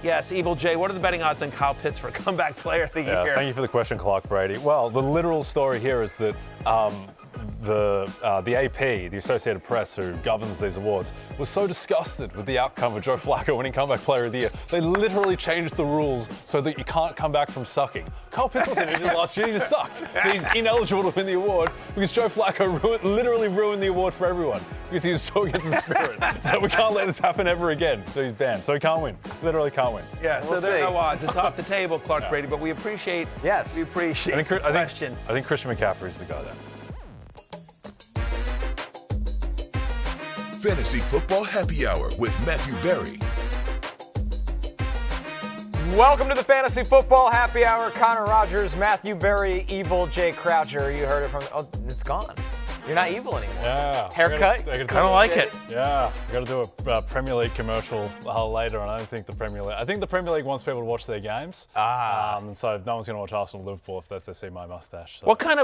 Yes, Evil Jay, what are the betting odds on Kyle Pitts for Comeback Player of the Year? Thank you for the question, Clark Brady. Well, the literal story here is that the AP, the Associated Press, who governs these awards, was so disgusted with the outcome of Joe Flacco winning Comeback Player of the Year. They literally changed the rules so that you can't come back from sucking. Kyle Pitts wasn't injured last year, he just sucked. So he's ineligible to win the award because Joe Flacco literally ruined the award for everyone because he was so against the spirit. So we can't let this happen ever again. So he's banned. So he can't win. Literally can't win. Yeah, so there are no odds. It's off the table, Clark Brady, but we appreciate the question. I think Christian McCaffrey's the guy there. Fantasy Football Happy Hour with Matthew Berry. Welcome to the Fantasy Football Happy Hour. Connor Rogers, Matthew Berry, Evil Jay Croucher. You heard it from. Oh, it's gone. You're not evil anymore. Yeah. Haircut? I don't like it. Yeah. I got to do a Premier League commercial later, and I think the Premier League wants people to watch their games. And so no one's going to watch Arsenal Liverpool if they see my mustache. So. What kind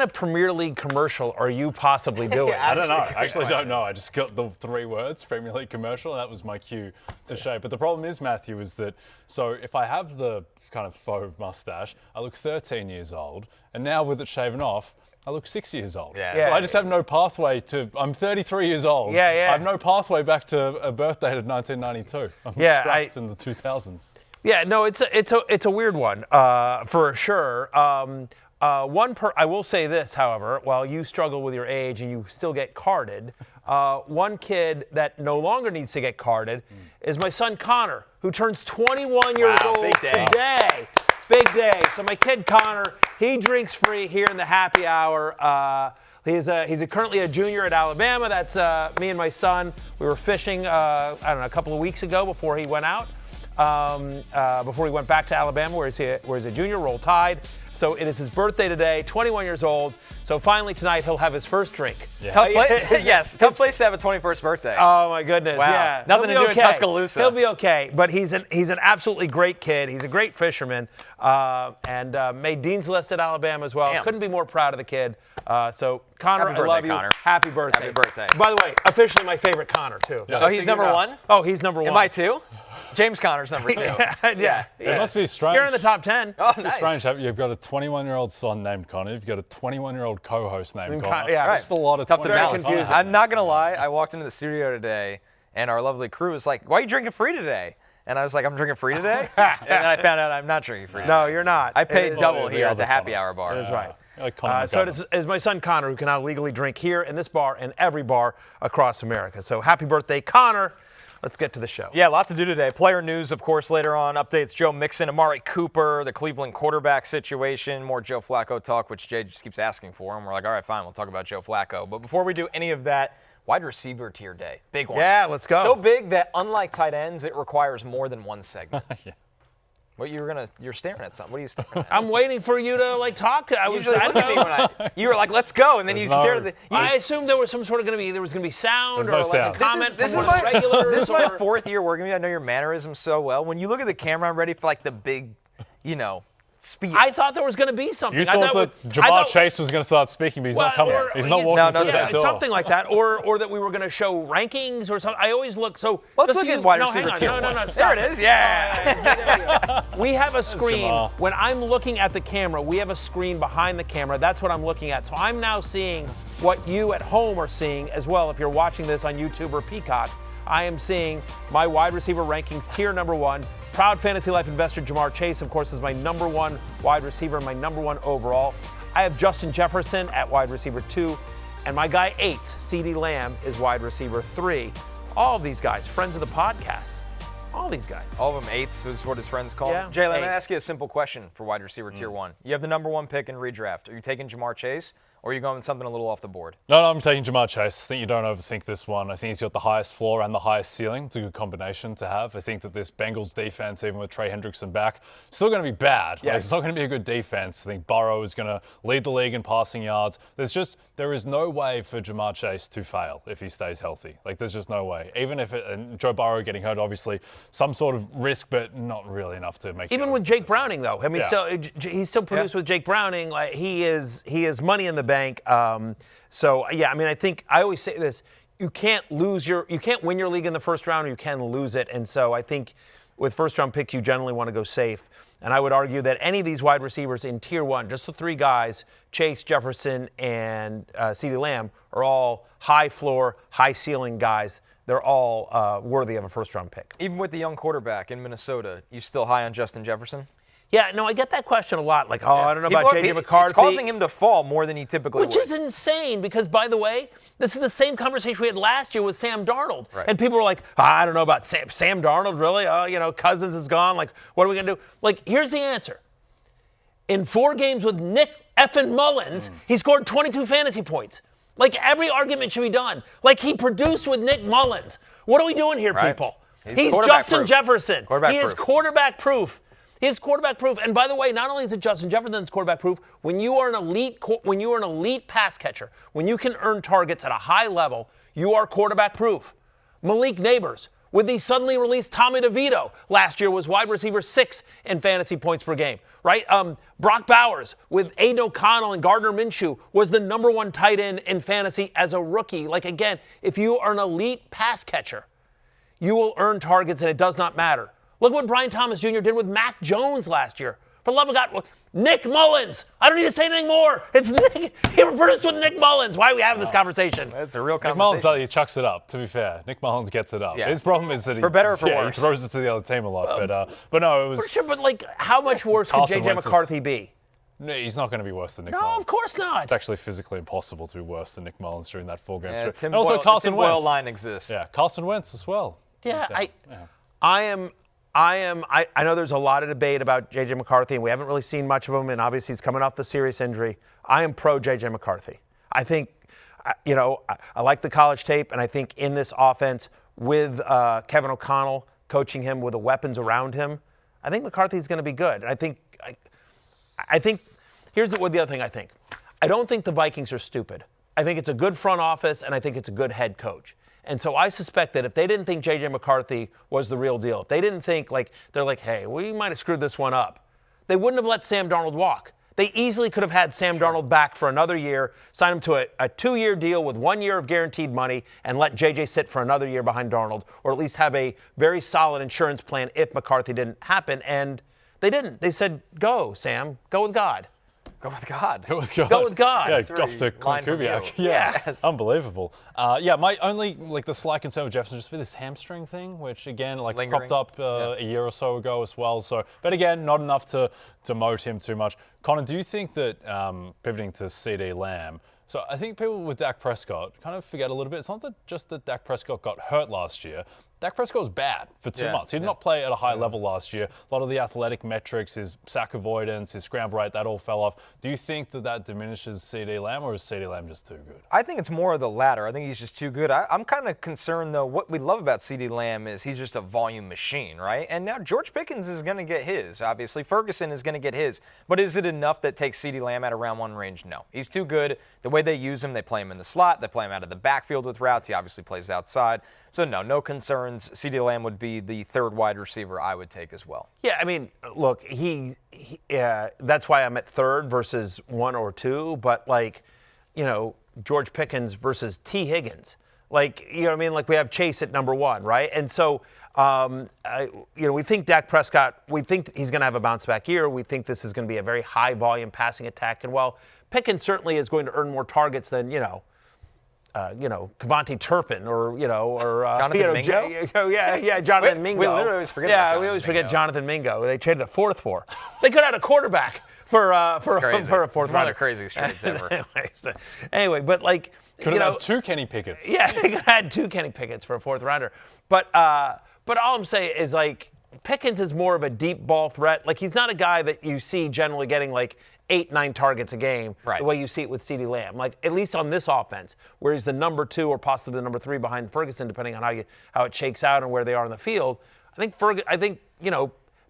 of Premier League commercial are you possibly doing? I don't know. I actually don't know. I just got the 3 words, Premier League commercial, and that was my cue to show. But the problem is, Matthew, is that so if I have the kind of faux mustache, I look 13 years old, and now with it shaven off, I look 6 years old. Yeah. So I just have no pathway to. I'm 33 years old. Yeah. I have no pathway back to a birth date of 1992. I'm trapped in the 2000s. Yeah, no, it's a weird one for sure. I will say this, however, while you struggle with your age and you still get carded, one kid that no longer needs to get carded is my son Connor, who turns 21 years old today. Big day. So my kid Connor, he drinks free here in the happy hour. He's currently a junior at Alabama. That's me and my son. We were fishing, a couple of weeks ago before he went out, before he went back to Alabama, where he's a junior. Roll Tide. So it is his birthday today, 21 years old. So finally tonight he'll have his first drink. Yeah. Tough place to have a 21st birthday. Oh my goodness, wow. Yeah. Nothing to do in Tuscaloosa. He'll be okay, but he's an absolutely great kid. He's a great fisherman, and made Dean's List at Alabama as well. Damn. Couldn't be more proud of the kid. So Connor, Happy birthday, I love you. Connor. Happy birthday. Happy birthday. By the way, officially my favorite Connor too. Yeah. Oh, he's number 1? Oh, he's number 1. Am I 2? James Connor's number 2. Yeah. It must be strange. You're in the top 10. Oh, It's strange. You've got a 21-year-old son named Connor. You've got a 21-year-old co-host named Connor. Yeah, Just a lot of tough to 21-year-old balance. Connors. I'm not gonna lie. I walked into the studio today, and our lovely crew was like, "Why are you drinking free today?" And I was like, "I'm drinking free today." And then I found out I'm not drinking free today. No, you're not. I paid double here at the happy hour bar. That's right. So it is my son Connor, who can now legally drink here in this bar and every bar across America. So happy birthday, Connor. Let's get to the show. Yeah, lots to do today. Player news, of course, later on. Updates, Joe Mixon, Amari Cooper, the Cleveland quarterback situation, more Joe Flacco talk, which Jay just keeps asking for. And we're like, all right, fine, we'll talk about Joe Flacco. But before we do any of that, wide receiver tier day. Big one. Yeah, let's go. So big that, unlike tight ends, it requires more than one segment. Yeah. What you're staring at something. What are you staring at? I'm waiting for you to talk. You usually look at me when you were like, let's go, and then you stared at the. I assumed there was some sort of going to be sound or sound. a comment this from is one of the regulars. This is my 4th year working with you. I know your mannerisms so well. When you look at the camera, I'm ready for the big, speed. I thought there was going to be something. You thought that Jamar Chase was going to start speaking, but he's not coming. He's not walking through that door. Something like that, or that we were going to show rankings or something. I always look. So let's look at wide receiver tier. No. There it is. Yeah. We have a screen. When I'm looking at the camera, we have a screen behind the camera. That's what I'm looking at. So I'm now seeing what you at home are seeing as well. If you're watching this on YouTube or Peacock, I am seeing my wide receiver rankings, tier number 1. Proud Fantasy Life investor Jamar Chase, of course, is my number 1 wide receiver, my number 1 overall. I have Justin Jefferson at wide receiver 2, and my guy 8, CeeDee Lamb, is wide receiver 3. All of these guys, friends of the podcast. All these guys. All of them 8s is what his friends call them. Jay, let me ask you a simple question for wide receiver tier 1. You have the number 1 pick in redraft. Are you taking Jamar Chase? Or are you going with something a little off the board? No, I'm taking Jamar Chase. I think you don't overthink this one. I think he's got the highest floor and the highest ceiling. It's a good combination to have. I think that this Bengals defense, even with Trey Hendrickson back, still going to be bad. Yes. It's not going to be a good defense. I think Burrow is going to lead the league in passing yards. There is no way for Jamar Chase to fail if he stays healthy. There's just no way. Even if and Joe Burrow getting hurt, obviously, some sort of risk, but not really enough to make. Even with Jake Browning, though. I mean, he's still produced with Jake Browning. He is money in the bank. I think I always say this: you can't win your league in the first round, or you can lose it. And so I think with first-round picks, you generally want to go safe. And I would argue that any of these wide receivers in Tier 1, just the three guys, Chase, Jefferson, and CeeDee Lamb, are all high-floor, high-ceiling guys. They're all worthy of a first-round pick. Even with the young quarterback in Minnesota, you still high on Justin Jefferson? Yeah, no, I get that question a lot. Like, I don't know about J.J. McCarthy. It's causing him to fall more than he typically would. Which is insane because, by the way, this is the same conversation we had last year with Sam Darnold. Right. And people were like, I don't know about Sam Darnold, really? Cousins is gone. Like, what are we going to do? Like, here's the answer. In 4 games with Nick effing Mullins, he scored 22 fantasy points. Like, every argument should be done. Like, he produced with Nick Mullins. What are we doing here, people? He's Justin Jefferson. He is quarterback proof. He is quarterback proof. And by the way, not only is it Justin Jefferson that's quarterback proof, when you are an elite pass catcher, when you can earn targets at a high level, you are quarterback proof. Malik Nabers, with the suddenly released Tommy DeVito, last year was wide receiver 6 in fantasy points per game, right? Brock Bowers with Aiden O'Connell and Gardner Minshew was the number 1 tight end in fantasy as a rookie. Like, again, if you are an elite pass catcher, you will earn targets and it does not matter. Look what Brian Thomas Jr. did with Mac Jones last year. For the love of God, Nick Mullins. I don't need to say anything more. It's Nick. He produced with Nick Mullins. Why are we having this conversation? It's a real conversation. Nick Mullins, he chucks it up, to be fair. Nick Mullins gets it up. Yeah. His problem is that he, for better or for worse, he throws it to the other team a lot. But no, it was... Sure, but like, how much worse could J.J. McCarthy be? No, he's not going to be worse than Nick Mullins. No, of course not. It's actually physically impople to be worse than Nick Mullins during that 4-game stretch. And also Carson Wentz. Boyle line exists. Yeah, Carson Wentz as well. Yeah, I know there's a lot of debate about J.J. McCarthy, and we haven't really seen much of him, and obviously he's coming off the serious injury. I am pro J.J. McCarthy. I think, I like the college tape, and I think in this offense with Kevin O'Connell coaching him with the weapons around him, I think McCarthy's going to be good. I think here's the other thing I think. I don't think the Vikings are stupid. I think it's a good front office, and I think it's a good head coach. And so I suspect that if they didn't think J.J. McCarthy was the real deal, if they didn't think they're like, hey, we might have screwed this one up, they wouldn't have let Sam Darnold walk. They easily could have had Sam Darnold back for another year, sign him to a 2-year deal with 1 year of guaranteed money, and let J.J. sit for another year behind Darnold, or at least have a very solid insurance plan if McCarthy didn't happen. And they didn't. They said, go, Sam. Go with God. Go with God. Go with God. Go with God. Yeah, off to Clint Kubiak. Yeah, yes. Unbelievable. My only, the slight concern with Jefferson just for this hamstring thing, which again, cropped up a year or so ago as well. So, but again, not enough to demote him too much. Connor, do you think that pivoting to CeeDee Lamb? So I think people with Dak Prescott kind of forget a little bit. It's not just that Dak Prescott got hurt last year. Dak Prescott was bad for 2 months. He did not play at a high level last year. A lot of the athletic metrics, his sack avoidance, his scramble rate, that all fell off. Do you think that diminishes CeeDee Lamb, or is CeeDee Lamb just too good? I think it's more of the latter. I think he's just too good. I'm kind of concerned, though. What we love about CeeDee Lamb is he's just a volume machine, right? And now George Pickens is going to get his. Obviously, Ferguson is going to get his. But is it enough that takes CeeDee Lamb out of round 1 range? No. He's too good. The way they use him, they play him in the slot. They play him out of the backfield with routes. He obviously plays outside. So, no concerns. CeeDee Lamb would be the 3rd wide receiver I would take as well. Yeah, I mean, look, that's why I'm at 3rd versus 1 or 2. But, George Pickens versus T. Higgins. You know what I mean? We have Chase at number 1, right? And so, we think Dak Prescott, we think he's going to have a bounce-back year. We think this is going to be a very high-volume passing attack. And while Pickens certainly is going to earn more targets than, Kevontae Turpin or Jonathan Mingo? Jonathan Mingo. We literally always forget we always forget Jonathan Mingo. They traded a 4th for. They could have had a quarterback for a 4th rounder. It's one of the craziest trades ever. Anyway, but could have had 2 Kenny Pickett's. Yeah, they could have had 2 Kenny Pickett's for a 4th rounder. But all I'm saying is Pickens is more of a deep ball threat. He's not a guy that you see generally getting 8-9 targets a game, right, the way you see it with CeeDee Lamb. At least on this offense, where he's the number 2 or possibly the number 3 behind Ferguson, depending on how it shakes out and where they are on the field. I think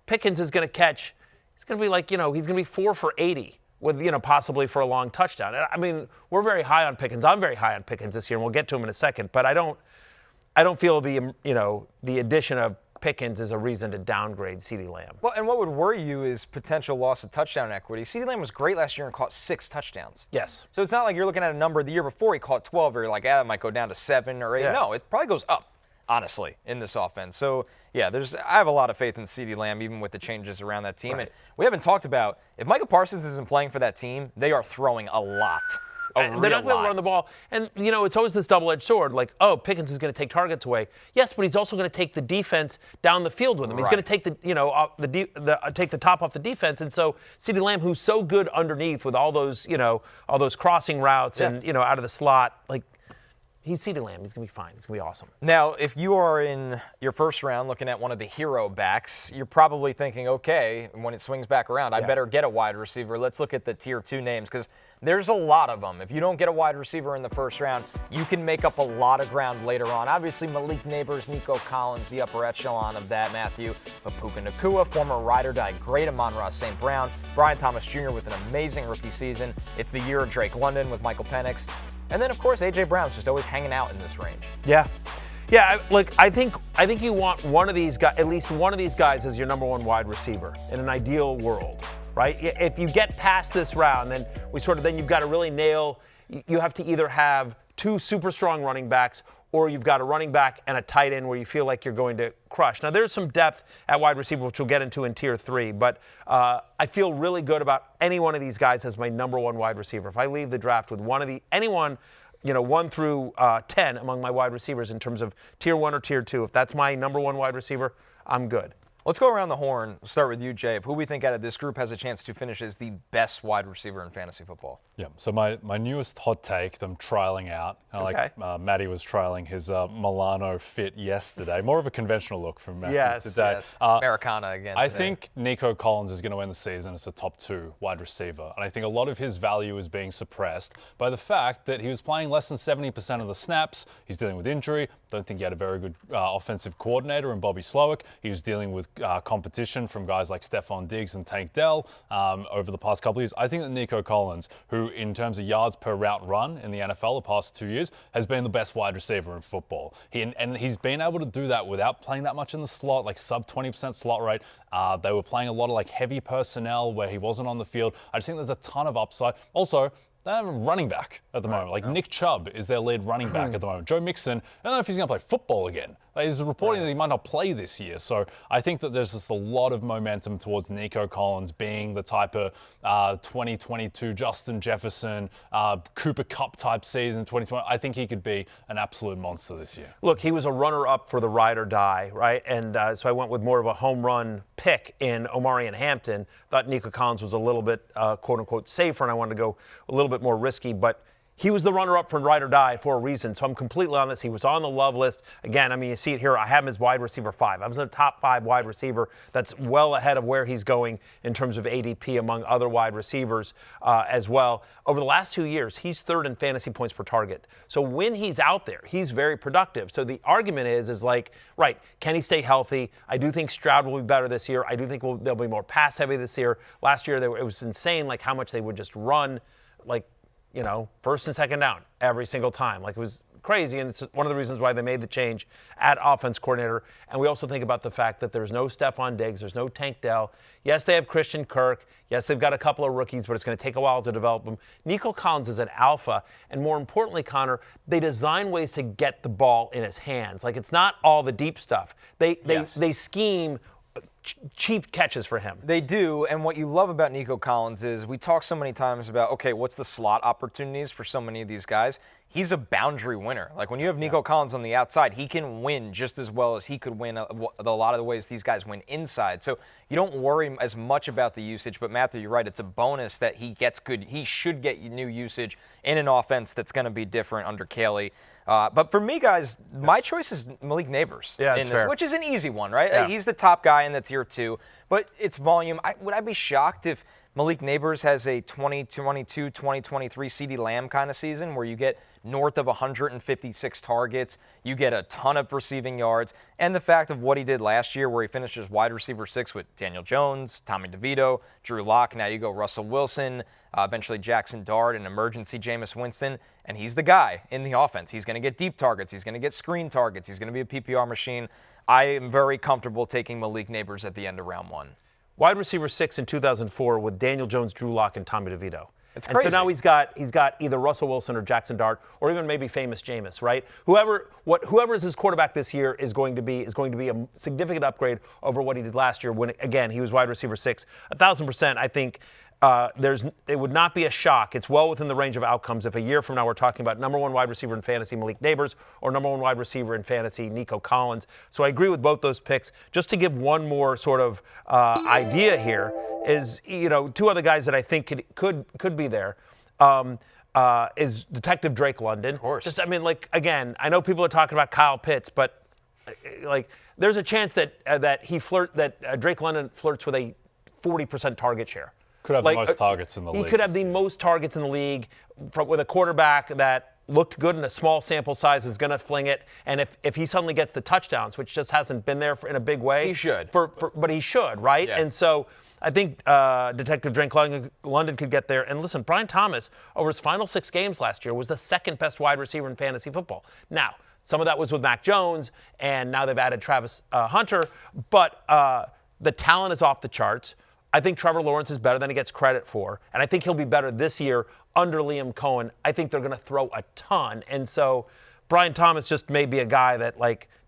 Pickens is going to catch. He's going to be he's going to be 4 for 80 with possibly for a long touchdown. I mean, we're very high on Pickens. I'm very high on Pickens this year, and we'll get to him in a second. But I don't feel the addition of Pickens is a reason to downgrade CeeDee Lamb. Well, and what would worry you is potential loss of touchdown equity. CeeDee Lamb was great last year and caught 6 touchdowns. Yes. So it's not like you're looking at a number the year before he caught 12 or you're like, it might go down to 7 or 8. Yeah. No, it probably goes up. honestly, in this offense. So, yeah, I have a lot of faith in CeeDee Lamb, even with the changes around that team. Right. And we haven't talked about, if Micah Parsons isn't playing for that team, they are throwing a lot. They're not going to run the ball. And, it's always this double-edged sword, like, oh, Pickens is going to take targets away. Yes, but he's also going to take the defense down the field with him. He's going to take take the top off the defense. And so CeeDee Lamb, who's so good underneath with all those, all those crossing routes and, out of the slot, like, he's CeeDee Lamb. He's going to be fine. It's going to be awesome. Now, if you are in your first round looking at one of the hero backs, you're probably thinking, okay, when it swings back around, I better get a wide receiver. Let's look at the tier 2 names because there's a lot of them. If you don't get a wide receiver in the first round, you can make up a lot of ground later on. Obviously, Malik Nabers, Nico Collins, the upper echelon of that, Matthew. But Puka Nacua, former ride-or-die great Amon-Ra St. Brown, Brian Thomas Jr. with an amazing rookie season. It's the year of Drake London with Michael Penix. And then, of course, A.J. Brown's just always hanging out in this range. Yeah. Yeah, look, I think you want one of these guys, at least one of these guys as your number one wide receiver in an ideal world, right? If you get past this round, then you've got to really nail, you have to either have two super strong running backs or you've got a running back and a tight end where you feel like you're going to crush. Now, there's some depth at wide receiver, which we'll get into in tier 3, but I feel really good about any one of these guys as my number one wide receiver. If I leave the draft with anyone, 1 through 10 among my wide receivers in terms of tier 1 or tier 2, if that's my number one wide receiver, I'm good. Let's go around the horn. We'll start with you, Jay, of who we think out of this group has a chance to finish as the best wide receiver in fantasy football. Yeah, so my newest hot take, them trialing out, like Matty was trialing his Milano fit yesterday. More of a conventional look from Matthew today. Yes, Americana again I today. think Nico Collins is going to end the season as a top 2 wide receiver. And I think a lot of his value is being suppressed by the fact that he was playing less than 70% of the snaps. He's dealing with injury. Don't think he had a very good offensive coordinator in Bobby Slowick. He was dealing with competition from guys like Stephon Diggs and Tank Dell over the past couple of years. I think that Nico Collins, who in terms of yards per route run in the NFL the past 2 years, has been the best wide receiver in football. He's been able to do that without playing that much in the slot, like sub 20% slot rate. They were playing a lot of like heavy personnel where he wasn't on the field. I just think there's a ton of upside. Also, they have a running back at the moment. Like Nick Chubb is their lead running back at the moment. Joe Mixon, I don't know if he's going to play football again. He's reporting that he might not play this year. So I think that there's just a lot of momentum towards Nico Collins being the type of 2022 Justin Jefferson, Cooper Kupp type season, 2020. I think he could be an absolute monster this year. Look, he was a runner-up for the ride or die, right? And so I went with more of a home run pick in Omari and Hampton. Thought Nico Collins was a little bit, quote-unquote, safer, and I wanted to go a little bit more risky. But he was the runner-up for ride or die for a reason. So I'm completely on this. He was on the love list. Again, I mean, you see it here. I have him as wide receiver 5. I was in the top 5 wide receiver. That's well ahead of where he's going in terms of ADP among other wide receivers as well. Over the last 2 years, he's 3rd in fantasy points per target. So when he's out there, he's very productive. So the argument is like, right, can he stay healthy? I do think Stroud will be better this year. I do think they'll be more pass-heavy this year. Last year, it was insane, like how much they would just run, like, first and second down every single time. Like, it was crazy, and it's one of the reasons why they made the change at offense coordinator. And we also think about the fact that there's no Stephon Diggs, there's no Tank Dell. Yes, they have Christian Kirk. Yes, they've got a couple of rookies, but it's going to take a while to develop them. Nico Collins is an alpha, and more importantly, Connor, they design ways to get the ball in his hands. Like, it's not all the deep stuff. They scheme cheap catches for him. They do, and what you love about Nico Collins is we talk so many times about, okay, what's the slot opportunities for so many of these guys? He's a boundary winner. Like, when you have Nico Collins on the outside, he can win just as well as he could win a lot of the ways these guys win inside. So you don't worry as much about the usage, but Matthew, you're right, it's a bonus that he should get new usage in an offense that's going to be different under Caley. But for me, guys, my choice is Malik Nabers, which is an easy one, right? Yeah. He's the top guy in the tier 2, but it's volume. Would I be shocked if Malik Nabers has a 2022, 2023 CeeDee Lamb kind of season where you get north of 156 targets, you get a ton of receiving yards, and the fact of what he did last year where he finished as wide receiver 6 with Daniel Jones, Tommy DeVito, Drew Lock, now you go Russell Wilson, eventually Jackson Dart, and emergency Jameis Winston, and he's the guy in the offense. He's going to get deep targets. He's going to get screen targets. He's going to be a PPR machine. I am very comfortable taking Malik Nabers at the end of round 1. Wide receiver 6 in 2004 with Daniel Jones, Drew Lock, and Tommy DeVito. It's and crazy. so now he's got either Russell Wilson or Jackson Dart or even maybe famous Jameis, right? Whoever is his quarterback this year is going to be a significant upgrade over what he did last year when, again, he was wide receiver 6. 1,000%, I think. It would not be a shock. It's well within the range of outcomes if a year from now we're talking about number 1 wide receiver in fantasy Malik Nabers or number 1 wide receiver in fantasy Nico Collins. So I agree with both those picks. Just to give one more sort of idea here is, 2 other guys that I think could be there. Is Detective Drake London. Of course. Again, I know people are talking about Kyle Pitts, but there's a chance that Drake London flirts with a 40% target share. Could have the most targets in the league. He could have the most targets in the league with a quarterback that looked good in a small sample size, is going to fling it. And if he suddenly gets the touchdowns, which just hasn't been there in a big way. He should. But he should, right? Yeah. And so I think Detective Drake London could get there. And listen, Brian Thomas, over his final 6 games last year, was the 2nd best wide receiver in fantasy football. Now, some of that was with Mac Jones, and now they've added Travis Hunter. But the talent is off the charts. I think Trevor Lawrence is better than he gets credit for, and I think he'll be better this year under Liam Cohen. I think they're going to throw a ton, and so Brian Thomas just may be a guy that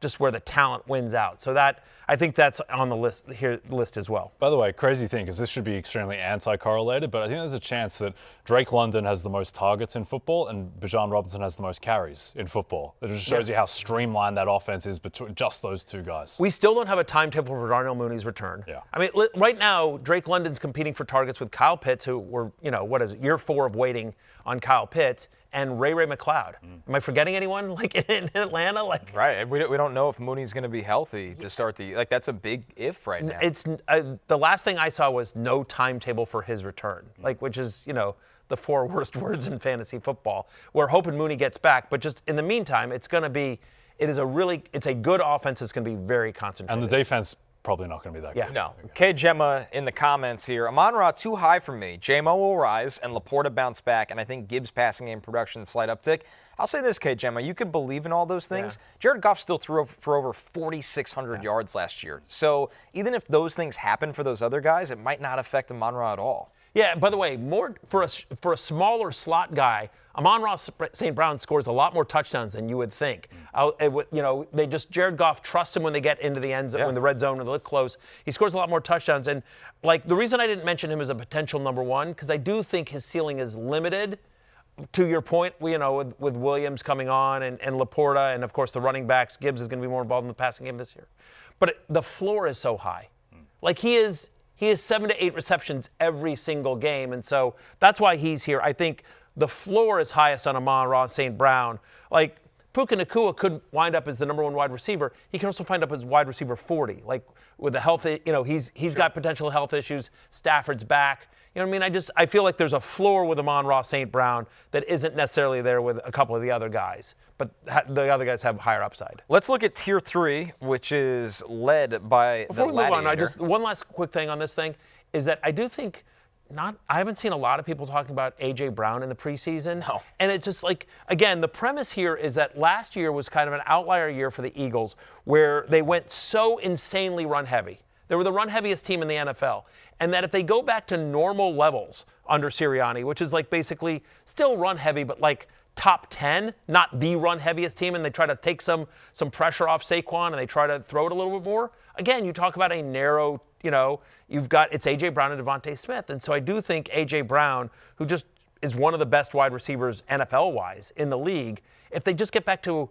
just where the talent wins out. So that I think that's on the list as well. By the way, crazy thing, because this should be extremely anti-correlated, but I think there's a chance that Drake London has the most targets in football and Bijan Robinson has the most carries in football. It just shows you how streamlined that offense is between just those 2 guys. We still don't have a timetable for Darnell Mooney's return. Yeah. Right now, Drake London's competing for targets with Kyle Pitts, who were, year 4 of waiting on Kyle Pitts, and Ray McLeod. Am I forgetting anyone in Atlanta? Right. We don't know if Mooney's going to be healthy to start the that's a big if right now. It's the last thing I saw was no timetable for his return, which is the 4 worst words in fantasy football. We're hoping Mooney gets back, but just in the meantime, it's a good offense. It's going to be very concentrated. And the defense probably not going to be that good. No. K. Gemma in the comments here. Amon-Ra too high for me. J-Mo will rise and Laporta bounce back, and I think Gibbs' passing game production slight uptick. I'll say this, K. Gemma, you could believe in all those things. Yeah. Jared Goff still threw for over 4,600 yards last year. So even if those things happen for those other guys, it might not affect Amon-Ra at all. Yeah, by the way, more for a smaller slot guy, Amon-Ra St. Brown scores a lot more touchdowns than you would think. Jared Goff trusts him when they get into the end zone, in the red zone, when they look close. He scores a lot more touchdowns. And the reason I didn't mention him as a potential number 1, because I do think his ceiling is limited. To your point, with Williams coming on and Laporta, and of course the running backs, Gibbs is going to be more involved in the passing game this year. But the floor is so high. He has 7 to 8 receptions every single game, and so that's why he's here. I think the floor is highest on Amon-Ra St. Brown. Puka Nacua could wind up as the number 1 wide receiver. He can also find up as wide receiver 40. With the health, he's got potential health issues. Stafford's back. I feel like there's a floor with Amon-Ra St. Brown that isn't necessarily there with a couple of the other guys, but the other guys have higher upside. Let's look at Tier 3, which is led by Before the we move Gladiator. on, one last quick thing on this thing is that I do think I haven't seen a lot of people talking about A.J. Brown in the preseason. No. And it's just again, the premise here is that last year was kind of an outlier year for the Eagles where they went so insanely run heavy. They were the run heaviest team in the NFL. And that if they go back to normal levels under Sirianni, which is basically still run heavy, but top 10, not the run heaviest team, and they try to take some pressure off Saquon and they try to throw it a little bit more. Again, you talk about a narrow, it's A.J. Brown and Devontae Smith. And so I do think A.J. Brown, who just is one of the best wide receivers NFL-wise in the league, if they just get back to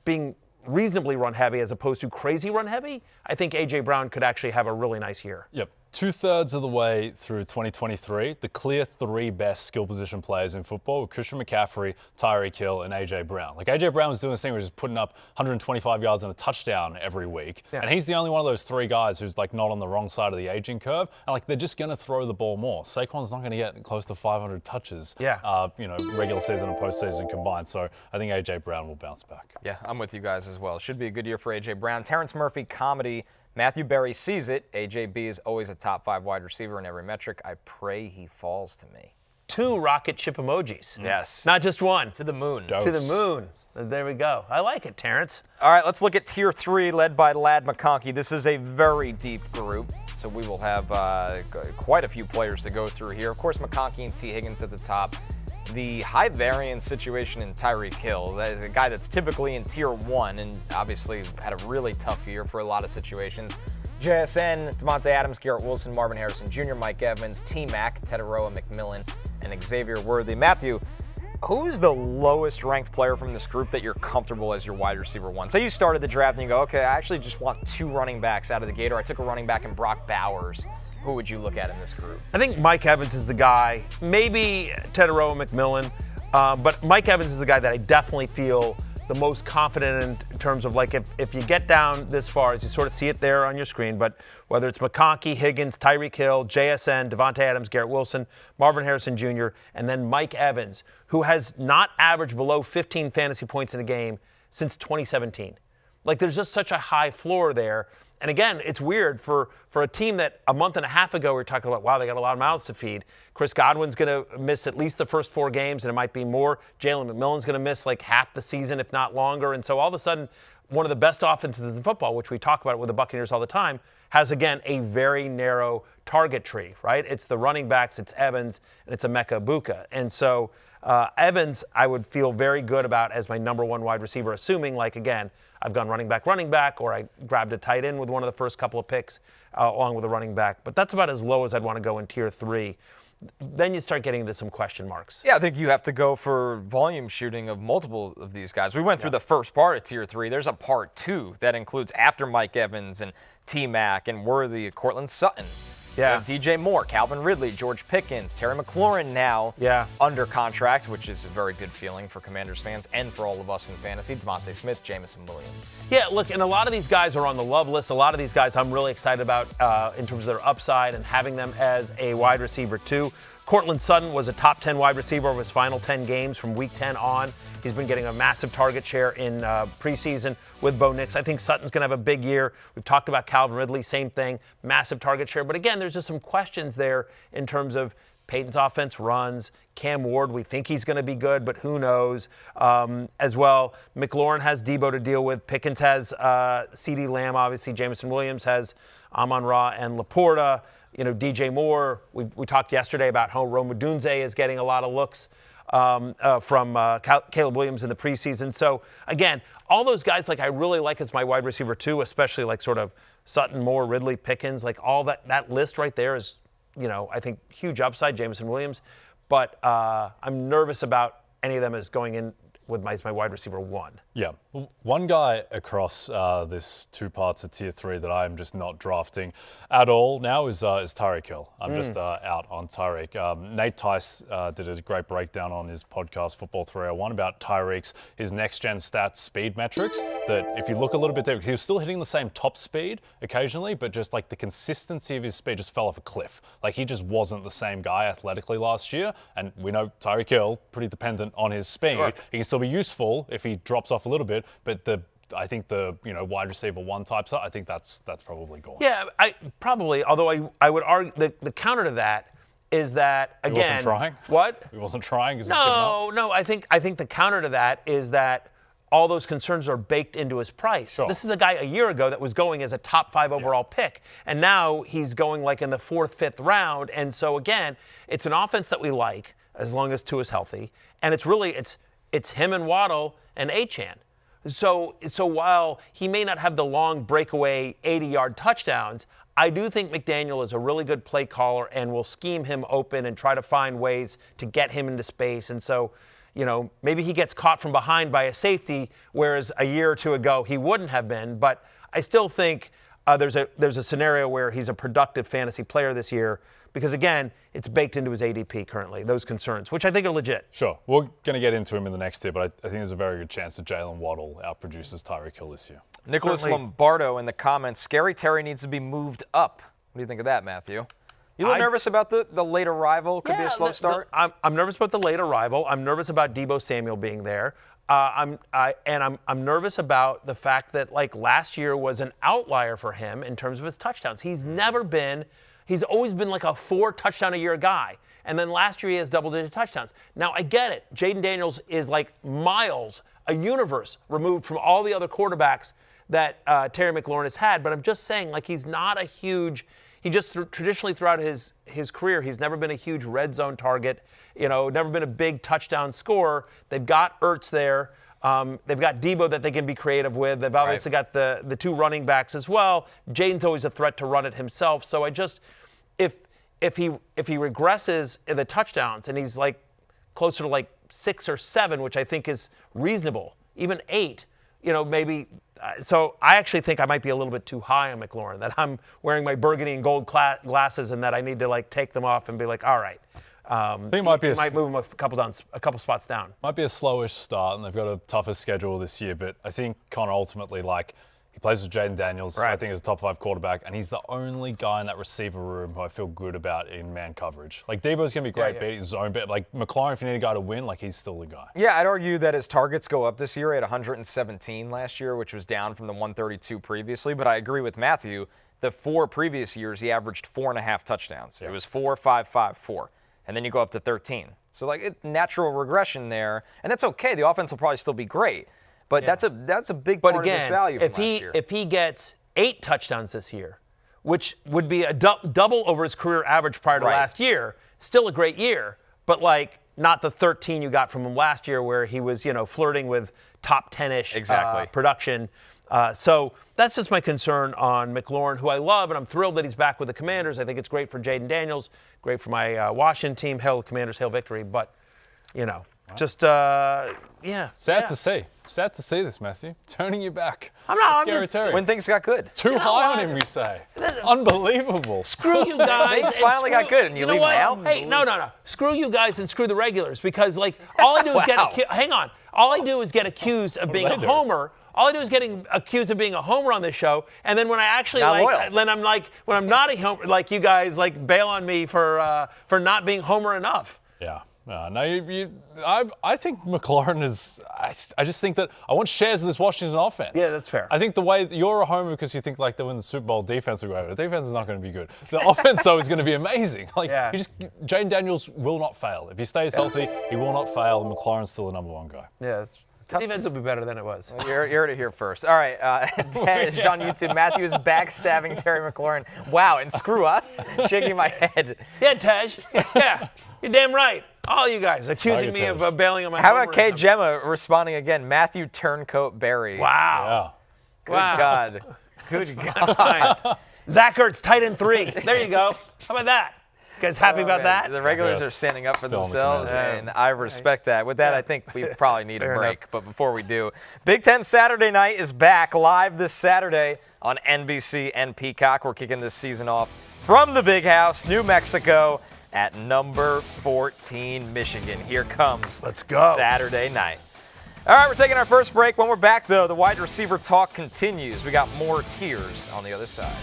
being reasonably run heavy as opposed to crazy run heavy, I think A.J. Brown could actually have a really nice year. Yep. 2/3 of the way through 2023, the clear 3 best skill position players in football were Christian McCaffrey, Tyreek Hill, and A.J. Brown. A.J. Brown was doing this thing where he's just putting up 125 yards and a touchdown every week. Yeah. And he's the only one of those 3 guys who's not on the wrong side of the aging curve. And they're just going to throw the ball more. Saquon's not going to get close to 500 touches, regular season and postseason combined. So I think A.J. Brown will bounce back. Yeah, I'm with you guys as well. Should be a good year for A.J. Brown. Terrence Murphy, comedy. Matthew Berry sees it. AJB is always a top 5 wide receiver in every metric. I pray he falls to me. 2 rocket ship emojis. Yes. Not just 1. To the moon. Dose. To the moon. There we go. I like it, Terrence. All right, let's look at Tier 3 led by Ladd McConkey. This is a very deep group. So we will have quite a few players to go through here. Of course, McConkey and T. Higgins at the top. The high variance situation in Tyreek Hill, a guy that's typically in tier 1 and obviously had a really tough year for a lot of situations. JSN, Devontae Adams, Garrett Wilson, Marvin Harrison Jr., Mike Evans, T-Mac, Tetaroa McMillan, and Xavier Worthy. Matthew, who's the lowest ranked player from this group that you're comfortable as your wide receiver 1? Say you started the draft and you go, okay, I actually just want 2 running backs out of the gate, or I took a running back in Brock Bowers. Who would you look at in this group? I think Mike Evans is the guy. Maybe Tetaroa McMillan, but Mike Evans is the guy that I definitely feel the most confident in terms of, like, if you get down this far, as you sort of see it there on your screen, but whether it's McConkey, Higgins, Tyreek Hill, JSN, Devontae Adams, Garrett Wilson, Marvin Harrison Jr., and then Mike Evans, who has not averaged below 15 fantasy points in a game since 2017. Like, there's just such a high floor there. And again, it's weird for a team that a month and a half ago we were talking about, wow, they got a lot of mouths to feed. Chris Godwin's going to miss at least the first 4 games, and it might be more. Jaylen McMillan's going to miss like half the season, if not longer. And so all of a sudden, one of the best offenses in football, which we talk about with the Buccaneers all the time, has, again, a very narrow target tree, right? It's the running backs, it's Evans, and it's Emeka Buka. And so Evans, I would feel very good about as my number 1 wide receiver, assuming, like, again, I've gone running back, or I grabbed a tight end with one of the first couple of picks along with a running back. But that's about as low as I'd want to go in tier 3. Then you start getting into some question marks. Yeah, I think you have to go for volume shooting of multiple of these guys. We went through the first part of tier 3. There's a part 2 that includes after Mike Evans and T-Mac and Worthy, Courtland Sutton. Yeah. DJ Moore, Calvin Ridley, George Pickens, Terry McLaurin now under contract, which is a very good feeling for Commanders fans and for all of us in fantasy. Devontae Smith, Jameson Williams. Yeah, look, and a lot of these guys are on the love list. A lot of these guys I'm really excited about in terms of their upside and having them as a wide receiver too. Courtland Sutton was a top 10 wide receiver of his final 10 games from week 10 on. He's been getting a massive target share in preseason with Bo Nix. I think Sutton's going to have a big year. We've talked about Calvin Ridley, same thing, massive target share. But again, there's just some questions there in terms of Peyton's offense runs. Cam Ward, we think he's going to be good, but who knows as well. McLaurin has Debo to deal with. Pickens has CeeDee Lamb, obviously. Jameson Williams has Amon-Ra and Laporta. You know, DJ Moore, we talked yesterday about how Rome Odunze is getting a lot of looks from Caleb Williams in the preseason. So, again, all those guys, like, I really like as my wide receiver too, especially like sort of Sutton, Moore, Ridley, Pickens. Like, all that list right there is, you know, I think huge upside, Jameson Williams. But I'm nervous about any of them as going in with my wide receiver 1. Yeah. One guy across this 2 parts of tier 3 that I'm just not drafting at all now is Tyreek Hill. I'm just out on Tyreek. Nate Tice did a great breakdown on his podcast, Football 301, about Tyreek's, his next-gen stats speed metrics, that if you look a little bit there, because he was still hitting the same top speed occasionally, but just like the consistency of his speed just fell off a cliff. Like, he just wasn't the same guy athletically last year, and we know Tyreek Hill, pretty dependent on his speed. Sure. He can still be useful if he drops off a little bit, but I think the wide receiver 1 type stuff, I think that's probably gone. Yeah, probably. Although I would argue the counter to that is that, again, he wasn't trying. What? He wasn't trying. No. I think the counter to that is that all those concerns are baked into his price. Sure. This is a guy a year ago that was going as a top 5 overall pick, and now he's going like in the 4th, 5th round. And so again, it's an offense that we like as long as Tua's healthy, and it's him and Waddle and Achane. So while he may not have the long breakaway 80-yard touchdowns, I do think McDaniel is a really good play caller and will scheme him open and try to find ways to get him into space. And so, you know, maybe he gets caught from behind by a safety, whereas a year or 2 ago he wouldn't have been. But I still think there's a scenario where he's a productive fantasy player this year, because, again, it's baked into his ADP currently, those concerns, which I think are legit. Sure. We're going to get into him in the next tier, but I think there's a very good chance that Jaylen Waddle outproduces Tyreek Hill this year. Nicholas Lombardo in the comments, Scary Terry needs to be moved up. What do you think of that, Matthew? You look nervous about the late arrival? Could be a slow start? I'm nervous about the late arrival. I'm nervous about Deebo Samuel being there. I'm nervous about the fact that, like, last year was an outlier for him in terms of his touchdowns. He's always been like a 4 touchdown a year guy. And then last year he has double-digit touchdowns. Now, I get it. Jaden Daniels is like miles, a universe removed from all the other quarterbacks that Terry McLaurin has had. But I'm just saying, like, he's not a huge he just traditionally throughout his career, he's never been a huge red zone target, never been a big touchdown scorer. They've got Ertz there. They've got Debo that they can be creative with. They've obviously got the 2 running backs as well. Jaden's always a threat to run it himself. So if he regresses in the touchdowns and he's like closer to like 6 or 7, which I think is reasonable, even 8, maybe. So I actually think I might be a little bit too high on McLaurin, that I'm wearing my burgundy and gold glasses and that I need to like take them off and be like, all right. I think it might move him a couple spots down. Might be a slowish start, and they've got a tougher schedule this year. But I think Connor ultimately, he plays with Jayden Daniels. Right. I think is a top 5 quarterback, and he's the only guy in that receiver room who I feel good about in man coverage. Like Debo's gonna be great, beating zone, but like McLaurin, if you need a guy to win, he's still the guy. Yeah, I'd argue that his targets go up this year at 117 last year, which was down from the 132 previously. But I agree with Matthew. The 4 previous years, he averaged 4.5 touchdowns. Yeah. It was 4, 5, 5, 4. And then you go up to 13. So natural regression there, and that's okay. The offense will probably still be great, but that's a big part of his value. If he gets 8 touchdowns this year, which would be a double over his career average prior to last year, still a great year, but not the 13 you got from him last year, where he was flirting with top 10-ish production. So that's just my concern on McLaurin, who I love, and I'm thrilled that he's back with the Commanders. I think it's great for Jayden Daniels, great for my Washington team. Hail Commanders, hail victory. But, just, yeah. Sad to see. Sad to see this, Matthew. Turning you back. I'm just when things got good. Too high on him, you say. Unbelievable. Screw you guys. Things finally got good, and you leave them out? Hey, no. Screw you guys and screw the regulars, because all I do is hang on. All I do is get accused of being a homer. All I do is getting accused of being a homer on this show, and then when I actually when I'm not a homer, you guys bail on me for not being homer enough. Yeah. I think McLaurin is. I just think that I want shares of this Washington offense. Yeah, that's fair. I think the way you're a homer because you think they win the Super Bowl, defense will go over. The defense is not going to be good. The offense though is going to be amazing. Jayden Daniels will not fail if he stays healthy. He will not fail. And McLaurin's still the number 1 guy. Yeah. The defense will be better than it was. You heard it here first. All right, Tej on YouTube. Matthew is backstabbing Terry McLaurin. Wow, and screw us? Shaking my head. Yeah, Tej. Yeah, you're damn right. All you guys accusing me of bailing on my How about K. Gemma responding again? Matthew Turncoat Berry. Wow. Yeah. Good God. Good God. Zach Ertz, tight end 3. There you go. How about that? You guys happy about that? The regulars are standing up for themselves, and I respect that. With that, I think we probably need a break. Enough. But before we do, Big Ten Saturday Night is back live this Saturday on NBC and Peacock. We're kicking this season off from the Big House, New Mexico, at number 14, Michigan. Here comes Let's go. Saturday night. All right, we're taking our first break. When we're back, though, the wide receiver talk continues. We got more tiers on the other side.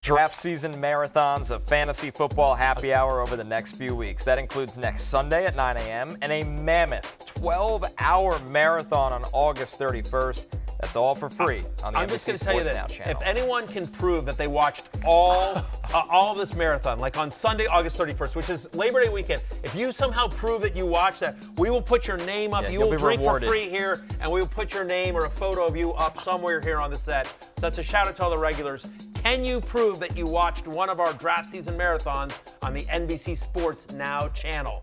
draft season marathons of fantasy football happy hour over the next few weeks. That includes next Sunday at 9 a.m. and a mammoth 12-hour marathon on August 31st. That's all for free on the I'm NBC just going to tell you Sports this. Now channel. If anyone can prove that they watched all of this marathon, like on Sunday, August 31st, which is Labor Day weekend, if you somehow prove that you watched that, we will put your name up. Yeah, you you'll will be drink rewarded. for free here, and we will put your name or a photo of you up somewhere here on the set. So that's a shout out to all the regulars. Can you prove that you watched one of our draft season marathons on the NBC Sports Now channel?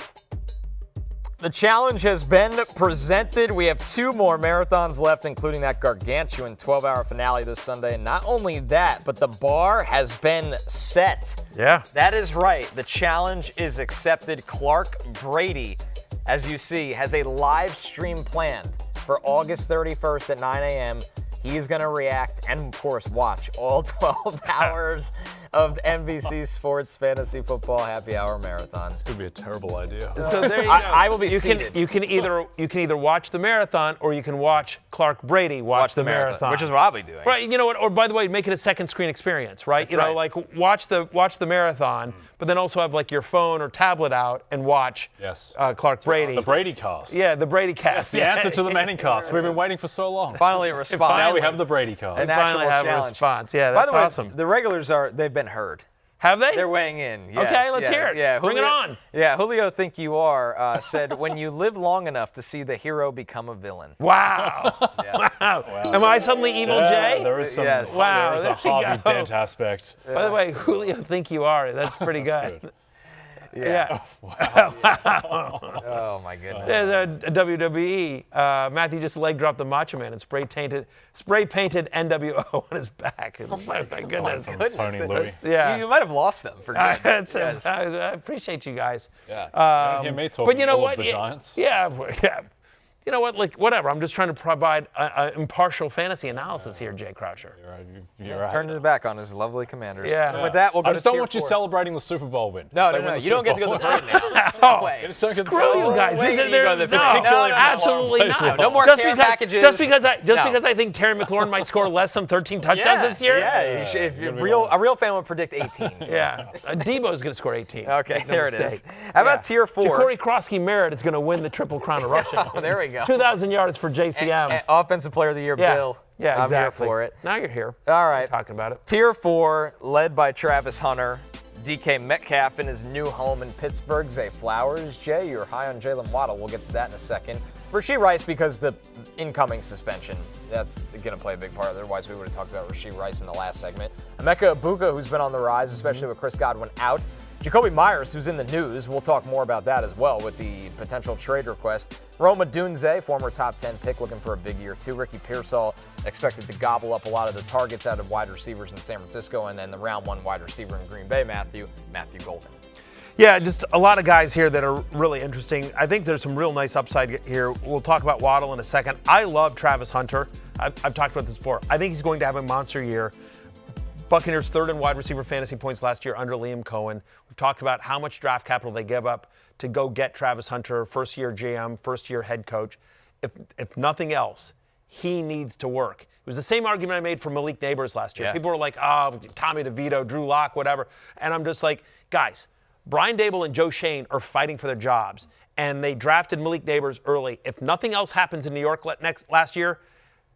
The challenge has been presented. We have 2 more marathons left, including that gargantuan 12-hour finale this Sunday. And not only that, but the bar has been set. Yeah. That is right. The challenge is accepted. Clark Brady, as you see, has a live stream planned for August 31st at 9 a.m. He is going to react and, of course, watch all 12 hours of NBC Sports Fantasy Football Happy Hour Marathon. This could be a terrible idea. So there you go. I will be you seated. you can either watch the marathon or you can watch Clark Brady watch the marathon, which is what I'll be doing. right. You know what? Or by the way, make it a second screen experience, right? That's you know, right. like watch the marathon, but then also have like your phone or tablet out and watch Yes. Clark Brady. The Brady cast. Yeah, the Brady cast. The answer to the Manning cast. We've been waiting for so long. Finally a response. Now we have the Brady cast. An finally actual have a challenge. response. Yeah, By that's the way, awesome. the regulars they've been heard. Have they? They're weighing in. Yes, Okay, let's yeah, hear it. Yeah, Bring it on. Yeah, Julio Think You Are said, when you live long enough to see the hero become a villain. Wow. Wow. Am I suddenly evil, Yeah, Jay? there is some. Yes. Wow, There is there a you Harvey go. Dent aspect. By the way, Julio Think You Are. That's pretty good. good. Yeah. Oh, my goodness. There's a WWE. Matthew just leg dropped the Macho Man and spray painted NWO on his back. My goodness. From Tony Louis. Yeah. You might have lost them for good. Yes. I appreciate you guys. Yeah. You don't hear me talking But you know ill what? of the Giants. Yeah. You know what? Like, whatever. I'm just trying to provide an impartial fantasy analysis here, Jay Croucher. You're right. Turned it back on his lovely Commanders. Yeah. And with that, we'll go I to just don't tier want you 4. celebrating the Super Bowl win. No, They no, win no. the You don't get Super to go to Bowl. the parade now. No way. Just don't get Screw you guys. Wait, They're- you go to the no, particularly absolutely baseball. not. No more Just care because- packages. Just because No. I think Terry McLaurin might score less than 13 touchdowns this year. Yeah, you should, if You're you're gonna be a real fan would predict 18. Yeah. Debo's going to score 18. Okay, Make no there it is. mistake. How about tier 4? Ja'Cory Krosky-Merritt is going to win the Triple Crown of rushing. Oh, there we go. 2,000 yards for JCM. And Offensive Player of the Year, yeah. Bill. Yeah, I'm exactly. here for it. Now you're here. All right. Talking about it. Tier 4, led by Travis Hunter, DK Metcalf in his new home in Pittsburgh, Zay Flowers. Jay, you're high on Jaylen Waddle. We'll get to that in a second. Rashee Rice, because the incoming suspension, that's going to play a big part. Otherwise, we would have talked about Rashee Rice in the last segment. Emeka Puka, who's been on the rise, especially with Chris Godwin out. Jacoby Myers, who's in the news. We'll talk more about that as well with the potential trade request. Rome Odunze, former top 10 pick, looking for a big year too. Ricky Pearsall expected to gobble up a lot of the targets out of wide receivers in San Francisco, and then the round 1 wide receiver in Green Bay, Matthew Golden. Yeah, just a lot of guys here that are really interesting. I think there's some real nice upside here. We'll talk about Waddle in a second. I love Travis Hunter. I've talked about this before. I think he's going to have a monster year. Buccaneers 3rd in wide receiver fantasy points last year under Liam Cohen. We've talked about how much draft capital they give up to go get Travis Hunter, first-year GM, first-year head coach. If nothing else, he needs to work. It was the same argument I made for Malik Nabers last year. Yeah. People were like, oh, Tommy DeVito, Drew Lock, whatever. And I'm just like, guys, Brian Dable and Joe Shane are fighting for their jobs, and they drafted Malik Nabers early. If nothing else happens in New York last year,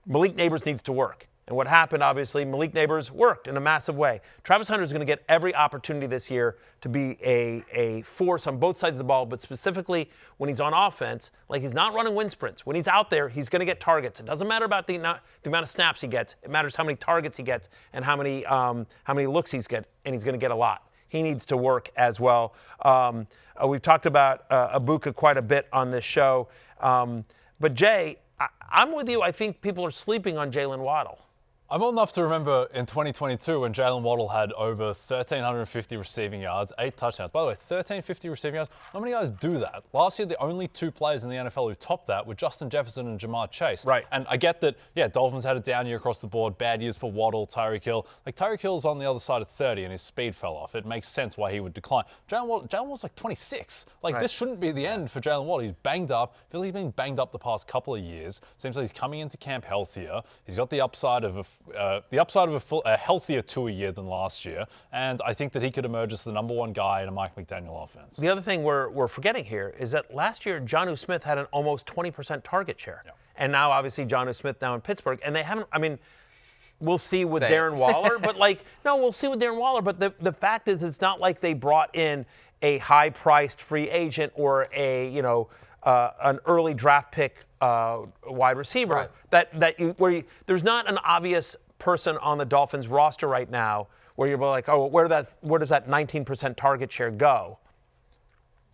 Malik Nabers needs to work. And what happened, obviously, Malik Nabers worked in a massive way. Travis Hunter is going to get every opportunity this year to be a force on both sides of the ball, but specifically when he's on offense, like he's not running wind sprints. When he's out there, he's going to get targets. It doesn't matter about the amount of snaps he gets. It matters how many targets he gets and how many looks he's get, and he's going to get a lot. He needs to work as well. We've talked about Ibuka quite a bit on this show. But Jay, I'm with you. I think people are sleeping on Jaylen Waddle. I'm old enough to remember in 2022 when Jaylen Waddle had over 1,350 receiving yards, 8 touchdowns. By the way, 1,350 receiving yards, how many guys do that? Last year, the only 2 players in the NFL who topped that were Justin Jefferson and Jamar Chase. Right. And I get that, yeah, Dolphins had a down year across the board, bad years for Waddle, Tyreek Hill. Like, Tyreek Hill's on the other side of 30 and his speed fell off. It makes sense why he would decline. Jaylen Waddle's like 26. Like, Right. This shouldn't be the end for Jaylen Waddle. He's banged up. I feel like he's been banged up the past couple of years. Seems like he's coming into camp healthier. He's got the upside of a the upside of a healthier Tua year than last year, and I think that he could emerge as the number one guy in a Mike McDaniel offense. The other thing we're forgetting here is that last year Jonnu Smith had an almost 20% target share, and now obviously Jonnu Smith now in Pittsburgh, and they haven't. I mean, we'll see with Darren Waller, but we'll see with Darren Waller. But the fact is, it's not like they brought in a high-priced free agent or an early draft pick wide receiver. Right. There's not an obvious person on the Dolphins roster right now where you're like, oh, where does that 19% target share go?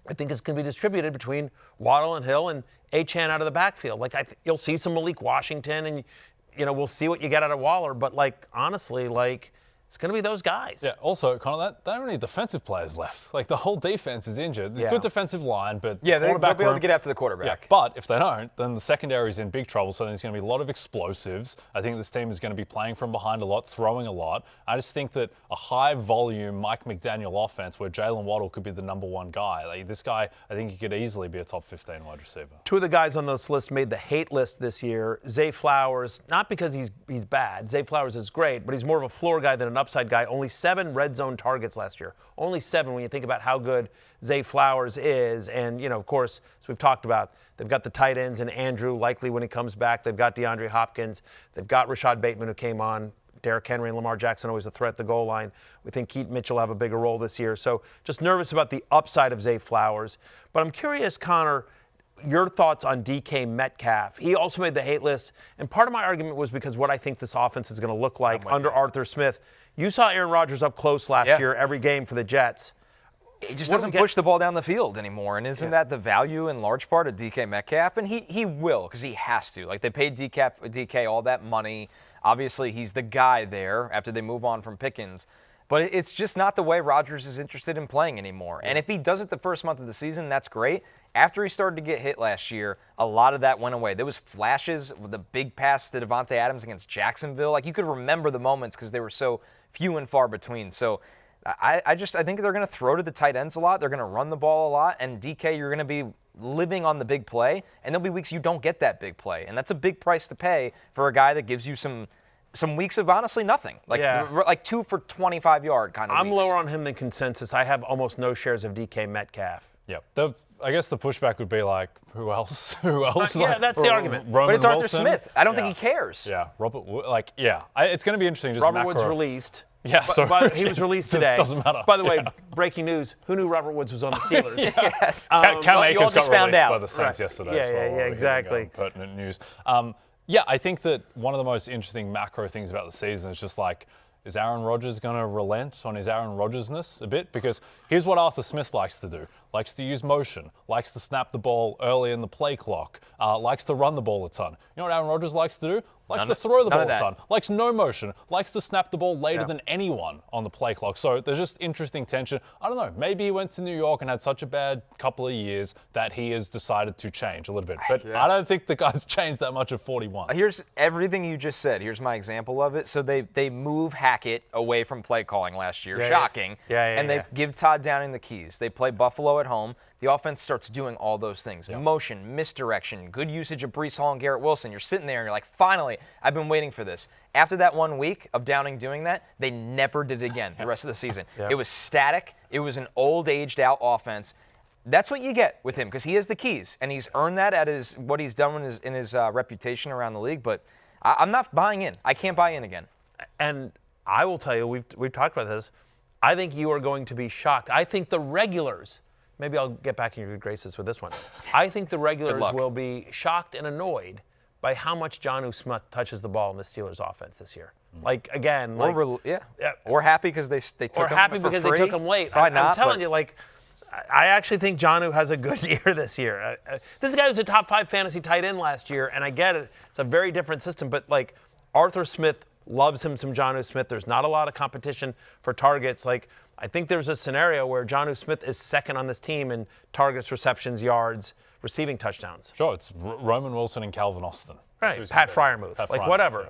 I think it's going to be distributed between Waddle and Hill and Achane out of the backfield. You'll see some Malik Washington, and we'll see what you get out of Waller. But honestly, it's going to be those guys. Yeah, also, Connor, they don't have any defensive players left. The whole defense is injured. There's good defensive line, but they'll be able to get after the quarterback. Yeah, but if they don't, then the secondary is in big trouble, so there's going to be a lot of explosives. I think this team is going to be playing from behind a lot, throwing a lot. I just think that a high-volume Mike McDaniel offense where Jaylen Waddle could be the number one guy. This guy, I think he could easily be a top 15 wide receiver. Two of the guys on this list made the hate list this year. Zay Flowers, not because he's bad. Zay Flowers is great, but he's more of a floor guy than an upside guy. Only 7 red zone targets last year. Only 7 when you think about how good Zay Flowers is. And, of course, as we've talked about, they've got the tight ends and Andrew likely when he comes back. They've got DeAndre Hopkins. They've got Rashad Bateman who came on. Derrick Henry and Lamar Jackson always a threat at the goal line. We think Keaton Mitchell will have a bigger role this year. So just nervous about the upside of Zay Flowers. But I'm curious, Connor, your thoughts on DK Metcalf. He also made the hate list. And part of my argument was because what I think this offense is going to look like under Arthur Smith. You saw Aaron Rodgers up close last year, every game for the Jets. He just doesn't push the ball down the field anymore, and isn't that the value in large part of DK Metcalf? And he will, because he has to. They paid DK all that money. Obviously, he's the guy there after they move on from Pickens. But it's just not the way Rodgers is interested in playing anymore. And if he does it the first month of the season, that's great. After he started to get hit last year, a lot of that went away. There was flashes with the big pass to Devontae Adams against Jacksonville. You could remember the moments because they were so few and far between. So I think they're going to throw to the tight ends a lot. They're going to run the ball a lot. And DK, you're going to be living on the big play. And there'll be weeks you don't get that big play. And that's a big price to pay for a guy that gives you some weeks of honestly nothing. 2 for 25-yard kind of I'm weeks. lower on him than consensus. I have almost no shares of DK Metcalf. Yeah. I guess the pushback would be who else? Who else? That's the argument. Roman but it's Arthur Wilson? Smith. I don't think he cares. Yeah, Robert Wood. It's going to be interesting. Just Robert Woods released. Yeah, he was released today. Doesn't matter. By the way, breaking news, who knew Robert Woods was on the Steelers? Yes. Cam Akers got released out. by the Saints yesterday as well. Yeah, exactly. Pertinent news. I think that one of the most interesting macro things about the season is just is Aaron Rodgers going to relent on his Aaron Rodgers-ness a bit? Because here's what Arthur Smith likes to do. Likes to use motion, likes to snap the ball early in the play clock, likes to run the ball a ton. You know what Aaron Rodgers likes to do? Likes to throw the ball a ton. Likes no motion. Likes to snap the ball later than anyone on the play clock. So there's just interesting tension. I don't know. Maybe he went to New York and had such a bad couple of years that he has decided to change a little bit. But I don't think the guy's changed that much at 41. Here's everything you just said. Here's my example of it. So they move Hackett away from play calling last year. Shocking. And they give Todd Downing the keys. They play Buffalo at home. The offense starts doing all those things. Motion, misdirection, good usage of Breece Hall and Garrett Wilson. You're sitting there and you're like, finally, I've been waiting for this. After that 1 week of Downing doing that, they never did it again the rest of the season. It was static. It was an old, aged-out offense. That's what you get with him because he has the keys, and he's earned that at what he's done in his reputation around the league. But I'm not buying in. I can't buy in again. And I will tell you, we've talked about this. I think you are going to be shocked. I think the regulars, maybe I'll get back in your good graces with this one. I think the regulars will be shocked and annoyed by how much Jonnu Smith touches the ball in the Steelers offense this year. Or happy because they took him or happy because they took him late. I'm telling you, I actually think Jonnu has a good year this year. This guy was a top 5 fantasy tight end last year, and I get it. It's a very different system, but Arthur Smith loves him some Jonnu Smith. There's not a lot of competition for targets. I think there's a scenario where Jonnu Smith is second on this team in targets, receptions, yards, receiving touchdowns. Sure, it's Roman Wilson and Calvin Austin. Right, Pat Fryermuth. Whatever.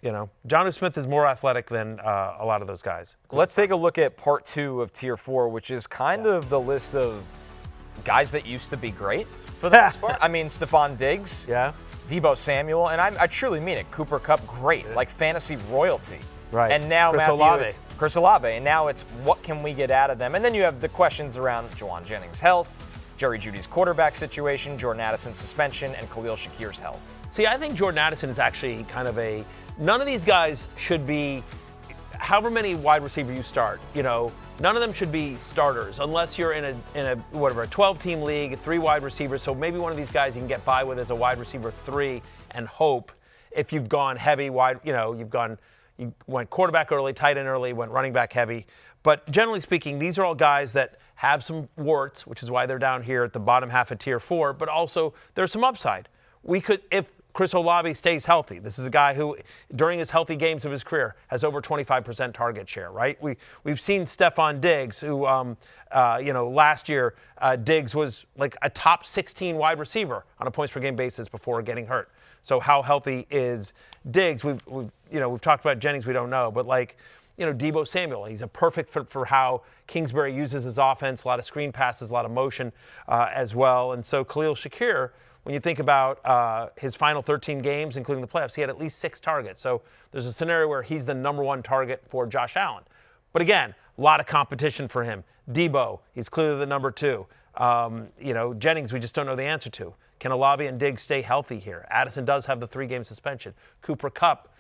Jonnu Smith is more athletic than a lot of those guys. Let's take a look at part 2 of Tier 4, which is kind of the list of guys that used to be great for the most part. I mean, Stephon Diggs. Yeah. Deebo Samuel, and I truly mean it. Cooper Kupp, great, like fantasy royalty. Right. And now Chris Matthew, Olave. it's Chris Olave, and now it's what can we get out of them? And then you have the questions around Juwan Jennings' health, Jerry Jeudy's quarterback situation, Jordan Addison's suspension, and Khalil Shakir's health. See, I think Jordan Addison is actually kind of none of these guys should be, however many wide receiver you start, none of them should be starters unless you're in a 12-team league, 3 wide receivers. So maybe one of these guys you can get by with as a wide receiver 3 and hope if you've gone heavy wide, you went quarterback early, tight end early, went running back heavy. But generally speaking, these are all guys that have some warts, which is why they're down here at the bottom half of tier 4, but also there's some upside. If Chris Olave stays healthy, this is a guy who, during his healthy games of his career, has over 25% target share, right? We've seen Stephon Diggs, who, last year, Diggs was like a top 16 wide receiver on a points per game basis before getting hurt. So how healthy is Diggs? We've talked about Jennings, we don't know, but Deebo Samuel, he's a perfect fit for how Kingsbury uses his offense, a lot of screen passes, a lot of motion as well. And so Khalil Shakir, when you think about his final 13 games, including the playoffs, he had at least 6 targets. So there's a scenario where he's the number 1 target for Josh Allen. But again, a lot of competition for him. Deebo, he's clearly the number 2. Jennings, we just don't know the answer to. Can Olave and Diggs stay healthy here? Addison does have the 3-game suspension. Cooper Kupp,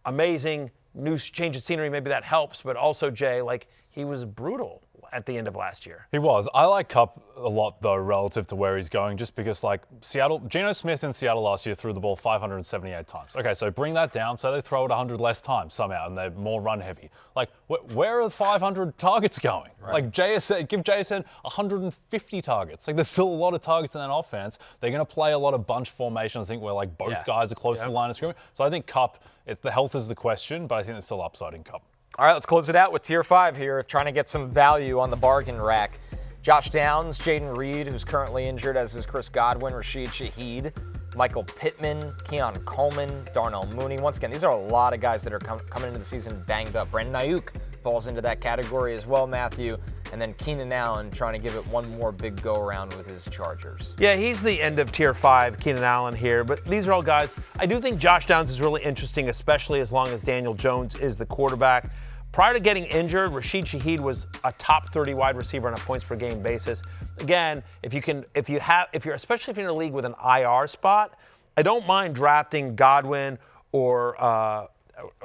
amazing new change of scenery. Maybe that helps, but also Jay, he was brutal at the end of last year. He was. I like Kupp a lot, though, relative to where he's going, just because, Geno Smith in Seattle last year threw the ball 578 times. Okay, so bring that down, so they throw it 100 less times somehow, and they're more run-heavy. Where are the 500 targets going? Right. Give JSN 150 targets. There's still a lot of targets in that offense. They're going to play a lot of bunch formation, I think, where, both guys are close to the line of scrimmage. So I think Kupp, the health is the question, but I think there's still upside in Kupp. All right, let's close it out with Tier 5 here, trying to get some value on the bargain rack. Josh Downs, Jaden Reed, who's currently injured, as is Chris Godwin, Rashid Shaheed, Michael Pittman, Keon Coleman, Darnell Mooney. Once again, these are a lot of guys that are coming into the season banged up. Brandon Aiyuk falls into that category as well, Matthew. And then Keenan Allen trying to give it one more big go-around with his Chargers. Yeah, he's the end of Tier 5, Keenan Allen here. But these are all guys. I do think Josh Downs is really interesting, especially as long as Daniel Jones is the quarterback. Prior to getting injured, Rashid Shaheed was a top 30 wide receiver on a points per game basis. Again, especially if you're in a league with an IR spot, I don't mind drafting Godwin or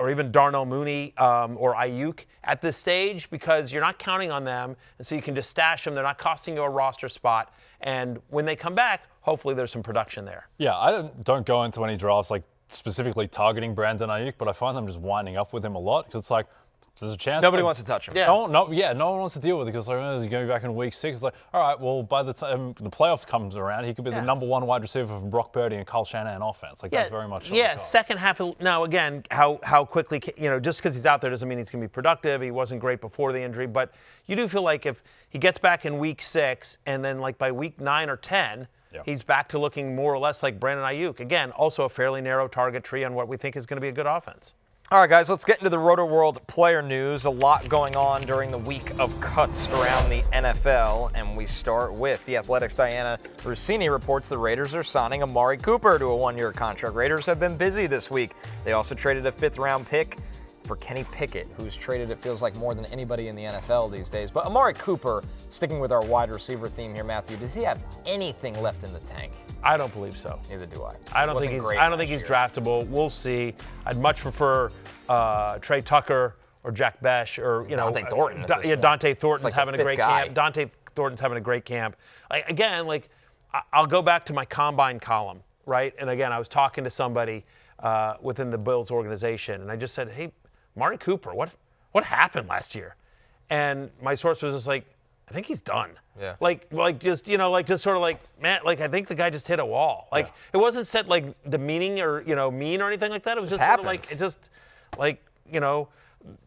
even Darnell Mooney or Aiyuk at this stage, because you're not counting on them, and so you can just stash them. They're not costing you a roster spot, and when they come back, hopefully there's some production there. Yeah, I don't go into any drafts specifically targeting Brandon Aiyuk, but I find them just winding up with him a lot, because it's there's a chance. Nobody wants to touch him. Yeah. No one wants to deal with it, because he's going to be back in week 6. It's all right, well, by the time the playoff comes around, he could be the number 1 wide receiver for Brock Purdy and Kyle Shanahan offense. That's very much on the cards. Second half. Now, again, how quickly, just because he's out there doesn't mean he's going to be productive. He wasn't great before the injury, but you do feel like if he gets back in week 6 and then by week 9 or 10, he's back to looking more or less like Brandon Aiyuk. Again, also a fairly narrow target tree on what we think is going to be a good offense. All right, guys, let's get into the Rotoworld Player news. A lot going on during the week of cuts around the NFL, and we start with The Athletic's Diana Rossini reports the Raiders are signing Amari Cooper to a 1-year contract. Raiders have been busy this week. They also traded a 5th-round pick for Kenny Pickett, who's traded, it feels like, more than anybody in the NFL these days. But Amari Cooper, sticking with our wide receiver theme here, Matthew, does he have anything left in the tank? I don't believe so. Neither do I. I don't think he's draftable. We'll see. I'd much prefer Trey Tucker or Jack Besh or Dante Thornton. Dante Thornton's having a great camp. Dante Thornton's having a great camp. I'll go back to my combine column, right? And again, I was talking to somebody within the Bills organization, and I just said, "Hey, Amari Cooper, what happened last year?" And my source was just like, I think he's done. Yeah. Man, I think the guy just hit a wall. It wasn't said demeaning or, mean or anything like that. It was just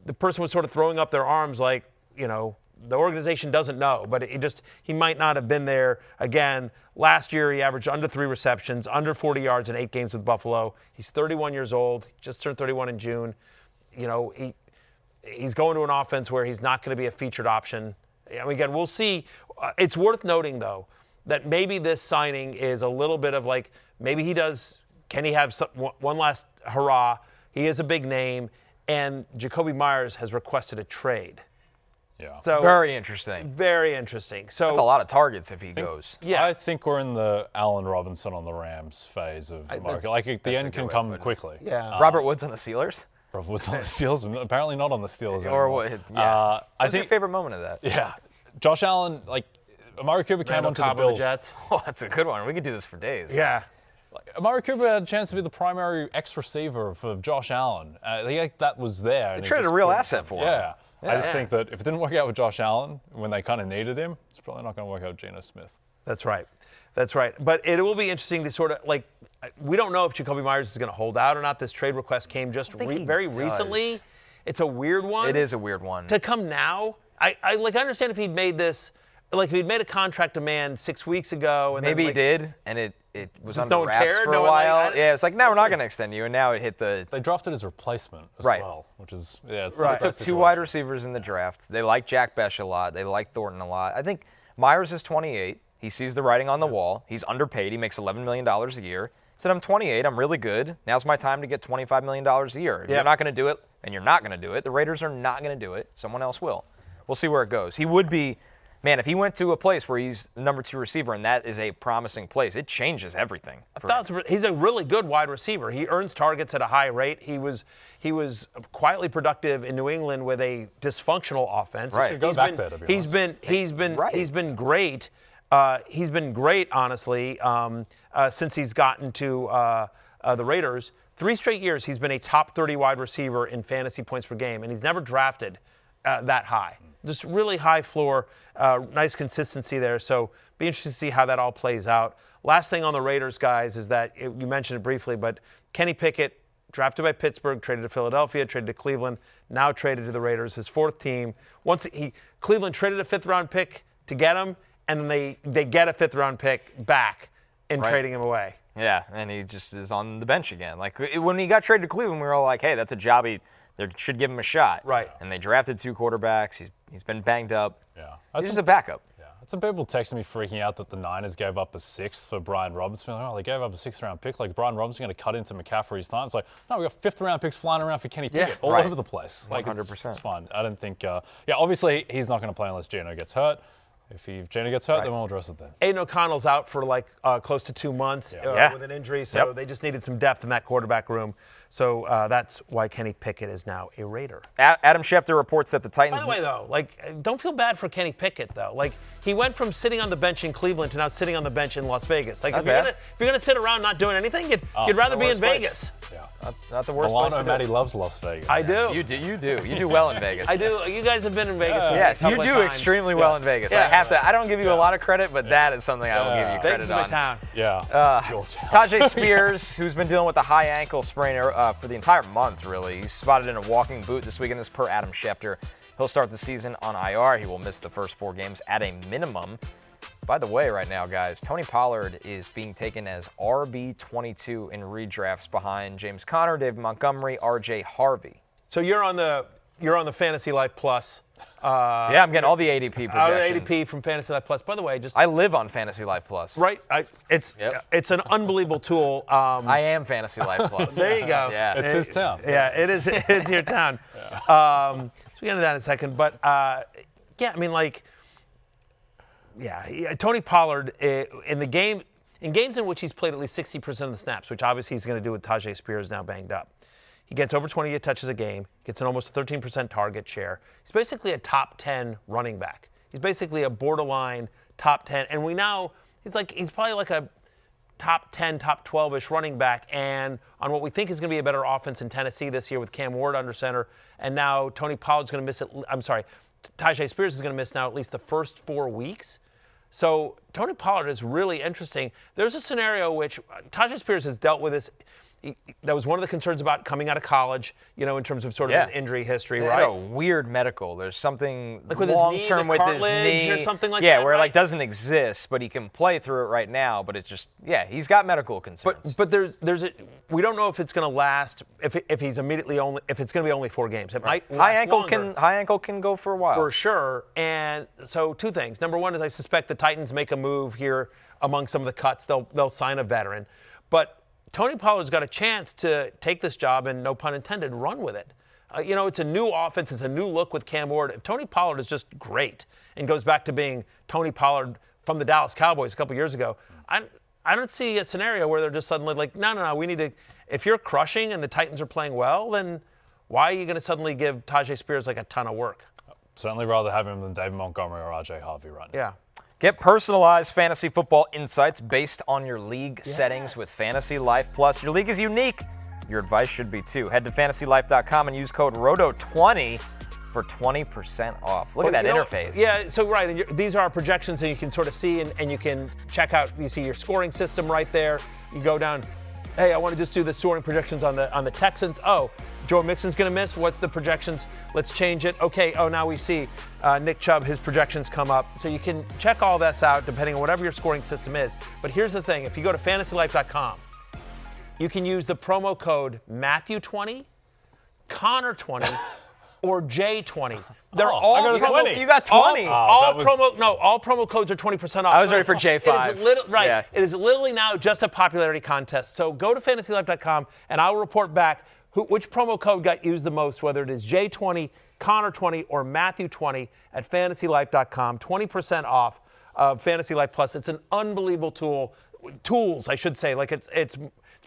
the person was sort of throwing up their arms the organization doesn't know, but he might not have been there. Again, last year he averaged under 3 receptions, under 40 yards in 8 games with Buffalo. He's 31 years old, just turned 31 in June. He's going to an offense where he's not going to be a featured option. Again, we'll see. It's worth noting, though, that maybe this signing is a little bit of maybe he does can he have one last hurrah? He is a big name, and Jacoby Myers has requested a trade. Yeah. So Very interesting. very interesting. So That's a lot of targets if he goes. Yeah. I think we're in the Allen Robinson on the Rams phase of the market. Like the end can come quickly. Yeah. Robert Woods on the Steelers? Robert Woods on the Steelers, apparently not on the Steelers Or anymore. what? Yeah. I What's your think favorite moment of that? Yeah, Josh Allen, like Amari Cooper came Randall onto the Cobb on Bills. Jets. Oh, that's a good one. We could do this for days. Yeah. Amari Cooper had a chance to be the primary X receiver for Josh Allen. That was there. They traded a real asset for him. Yeah. I just think that if it didn't work out with Josh Allen when they kind of needed him, it's probably not going to work out with Geno Smith. That's right. That's right. But it will be interesting to sort of like, we don't know if Jacoby Myers is going to hold out or not. This trade request came just very recently. It's a weird one. It is a weird one. To come now, I understand if he'd made this, like if he'd made a contract demand 6 weeks ago. And Maybe then, he did, and it was Just under no one wraps cared? for No a one, like, while. I- Yeah, it's like, no, we're not going to extend you, and now it hit the. They drafted his replacement as Right. well, which is, it's Right. not a Took tough two situation. wide receivers in the draft. They like Jack Besh a lot. They like Thornton a lot. I think Myers is 28. He sees the writing on the wall. He's underpaid. He makes $11 million a year. He said, I'm 28. I'm really good. Now's my time to get $25 million a year. If you're not going to do it, and you're not going to do it, the Raiders are not going to do it. Someone else will. We'll see where it goes. He would be, man, if he went to a place where he's the number 2 receiver and that is a promising place, it changes everything. for him. he's a really good wide receiver. He earns targets at a high rate. He was quietly productive in New England with a dysfunctional offense. Right. Should go back there, to be honest. He's been great. He's been great, honestly, since he's gotten to the Raiders. 3 straight years he's been a top 30 wide receiver in fantasy points per game, and he's never drafted that high. Just really high floor, nice consistency there. So be interesting to see how that all plays out. Last thing on the Raiders, guys, is that you mentioned it briefly, but Kenny Pickett, drafted by Pittsburgh, traded to Philadelphia, traded to Cleveland, now traded to the Raiders, his 4th team. Cleveland traded a 5th-round pick to get him, and then they get a 5th-round pick back in trading him away. Yeah, and he just is on the bench again. Like when he got traded to Cleveland, we were all like, hey, that's a job they should give him a shot. Right. And they drafted 2 quarterbacks. He's been banged up. Yeah. He's just a backup. Yeah. Some people texting me freaking out that the Niners gave up a 6th for Brian Robinson. Like, they gave up a 6th-round pick. Like, Brian Robinson going to cut into McCaffrey's time. It's like, no, we got 5th-round picks flying around for Kenny Pickett all over the place. Like, 100%. It's fun. I don't think, obviously he's not going to play unless Geno gets hurt. If Geno gets hurt, then we'll address it then. Aiden O'Connell's out for close to 2 months with an injury, so they just needed some depth in that quarterback room. So that's why Kenny Pickett is now a Raider. Adam Schefter reports that the Titans. By the way, though, don't feel bad for Kenny Pickett, though. He went from sitting on the bench in Cleveland to now sitting on the bench in Las Vegas. If you're gonna sit around not doing anything, you'd rather be in Vegas. Yeah. Not the worst Milano place to Matty do. loves Las Vegas. I do. You do. You do well in Vegas. I do. You guys have been in Vegas with me a Yes, you couple of do times. extremely well in Vegas. Yeah. I don't give you a lot of credit, but that is something I will give you credit Vegas is my on. town. Yeah. Your town. Tyjae Spears, who's been dealing with a high ankle sprain for the entire month, really. He's spotted in a walking boot this weekend. This per Adam Schefter. He'll start the season on IR. He will miss the first 4 games at a minimum. By the way, right now, guys, Tony Pollard is being taken as RB22 in redrafts behind James Conner, David Montgomery, RJ Harvey. So you're on the Fantasy Life Plus. Yeah, I'm getting all the ADP projections. ADP from Fantasy Life Plus. By the way, I live on Fantasy Life Plus. right. It's an unbelievable tool. I am Fantasy Life Plus. There you go. Yeah. It's his town. Yeah, it is. It's your town. So we get into that in a second, but Tony Pollard in games in which he's played at least 60% of the snaps, which obviously he's going to do with Tyjae Spears now banged up. He gets over 28 touches a game, gets an almost 13% target share. He's basically a top 10 running back. He's basically a borderline top 10, and he's probably like a top 10, top 12-ish running back, and on what we think is going to be a better offense in Tennessee this year with Cam Ward under center, and now Tony Pollard's going to miss it. Tyjae Spears is going to miss now at least the first 4 weeks. So Tony Pollard is really interesting. There's a scenario which Tyjae Spears has dealt with this. That was one of the concerns about coming out of college, in terms of sort of his injury history, right? A weird medical. There's something with his knee, long-term the with his cartilage knee. or something like yeah, that, where it right? doesn't exist, but he can play through it right now. But it's just, he's got medical concerns. But we don't know if it's going to last. If it's going to be only 4 games. It might last high ankle can go for a while for sure. And so 2 things. Number one is I suspect the Titans make a move here among some of the cuts. They'll sign a veteran, but Tony Pollard's got a chance to take this job and, no pun intended, run with it. It's a new offense. It's a new look with Cam Ward. If Tony Pollard is just great and goes back to being Tony Pollard from the Dallas Cowboys a couple years ago, I don't see a scenario where they're just suddenly like, no, we need to – if you're crushing and the Titans are playing well, then why are you going to suddenly give Tyjae Spears like a ton of work? Certainly rather have him than David Montgomery or RJ Harvey right now. Yeah. Get personalized fantasy football insights based on your league settings with Fantasy Life Plus. Your league is unique. Your advice should be too. Head to fantasylife.com and use code ROTO20 for 20% off. Look at that interface. Yeah, so right, and these are our projections, and you can sort of see, and you can check out, you see your scoring system right there. You go down, hey, I want to just do the scoring projections on the Texans. Oh, Joe Mixon's going to miss. What's the projections? Let's change it. Okay, now we see Nick Chubb, his projections come up. So you can check all this out depending on whatever your scoring system is. But here's the thing. If you go to fantasylife.com, you can use the promo code Matthew20, Connor20, or J20. They're all I got a 20. You got 20. All promo codes are 20% off. I was ready for J5. It is literally now just a popularity contest. So go to fantasylife.com and I'll report back which promo code got used the most, whether it is J20, Connor20, or Matthew20 at fantasylife.com. 20% off of Fantasy Life Plus. It's an unbelievable tools, I should say. Like it's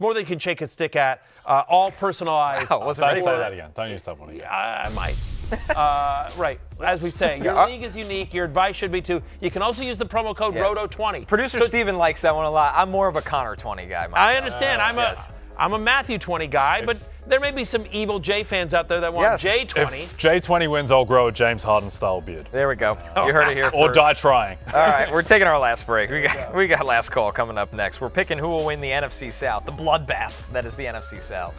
more than you can shake a stick at. All personalized. Wow, Don't say that again. Don't use that one again. I might. Right. As we say, your league is unique. Your advice should be too. You can also use the promo code ROTO20. Producer Steven likes that one a lot. I'm more of a Connor 20 guy myself. I understand. I'm a Matthew 20 guy, but there may be some evil J fans out there that want J20. If J20 wins, I'll grow a James Harden-style beard. There we go. You heard it here first. Or die trying. All right, we're taking our last break. We got last call coming up next. We're picking who will win the NFC South, the bloodbath that is the NFC South.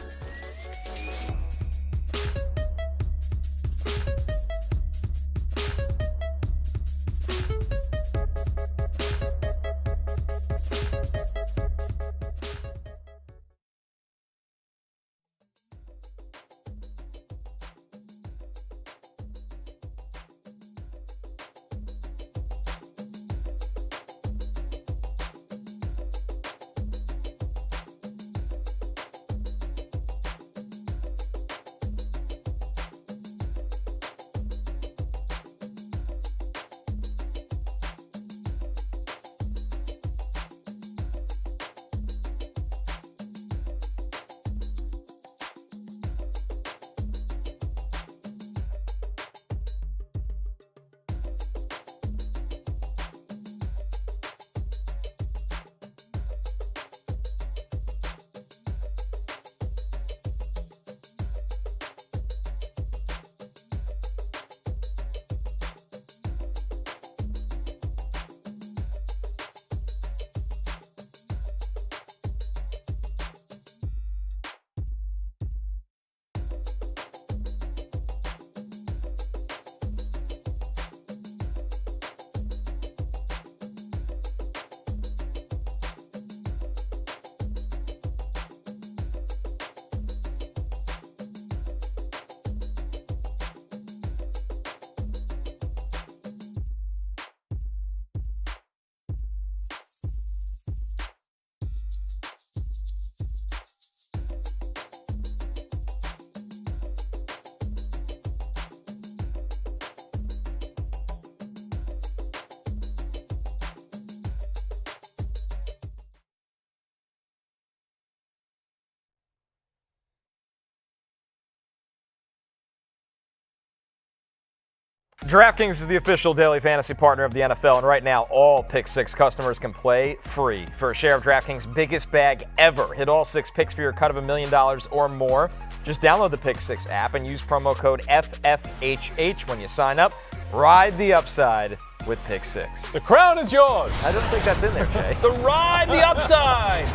DraftKings is the official daily fantasy partner of the NFL, and right now, all Pick 6 customers can play free for a share of DraftKings' biggest bag ever. Hit all 6 picks for your cut of $1 million or more. Just download the Pick 6 app and use promo code FFHH when you sign up. Ride the upside with Pick 6. The crown is yours. I don't think that's in there, Jay. Ride the upside.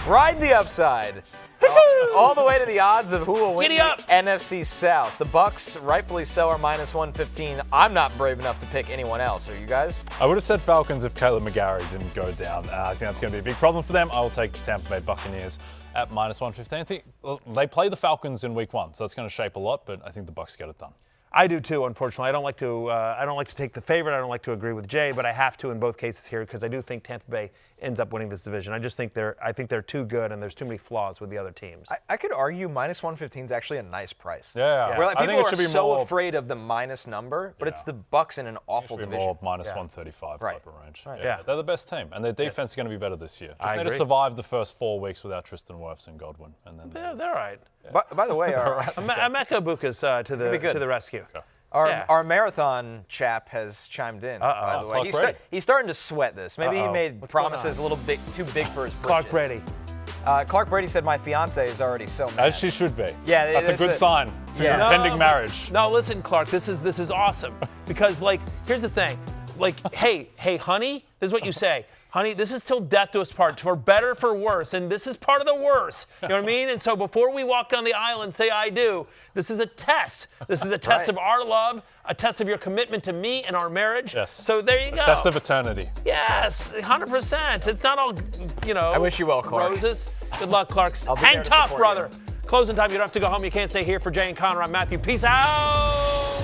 Ride the upside. All the way to the odds of who will win Giddy the up. NFC South. The Bucs, rightfully so, are minus 115. I'm not brave enough to pick anyone else. Are you guys? I would have said Falcons if Caleb McGarry didn't go down. I think that's going to be a big problem for them. I will take the Tampa Bay Buccaneers at minus 115. I think they play the Falcons in week 1, so it's going to shape a lot, but I think the Bucs get it done. I do too, unfortunately. I don't like to take the favorite. I don't like to agree with Jay, but I have to in both cases here because I do think Tampa Bay ends up winning this division. I just think they're too good and there's too many flaws with the other teams. I could argue minus 115 is actually a nice price. Yeah. Where, like, I people think it should are be so more afraid of the minus number, but it's the Bucs in an awful division. More minus 135 type of range. Right. Yeah. They're the best team, and their defense is going to be better this year. Just I need agree. to survive the first 4 weeks without Tristan Wirfs and Godwin, and then They're all right. By the way, Emeka Buka's to the rescue. Okay. Our marathon chap has chimed in, by the way. Clark Brady. He's starting to sweat this. Maybe he made What's going promises on? a little bit too big for his britches. Clark Brady. Clark Brady said, my fiance is already so mad. As she should be. Yeah, That's a that's good it. sign for Yeah. your pending marriage. No, listen, Clark, this is awesome. Because, like, here's the thing. Like, hey, honey, this is what you say. Honey, this is till death do us part, for better, for worse, and this is part of the worse. You know what I mean? And so before we walk down the aisle and say I do, this is a test. This is a test of our love, a test of your commitment to me and our marriage. Yes. So there you go. Test of eternity. Yes, 100%. It's not all, I wish you well, Clark. Roses. Good luck, Clark. I'll be Hang there to tough, support brother. you. Closing time. You don't have to go home. You can't stay here. For Jay and Connor, I'm Matthew. Peace out.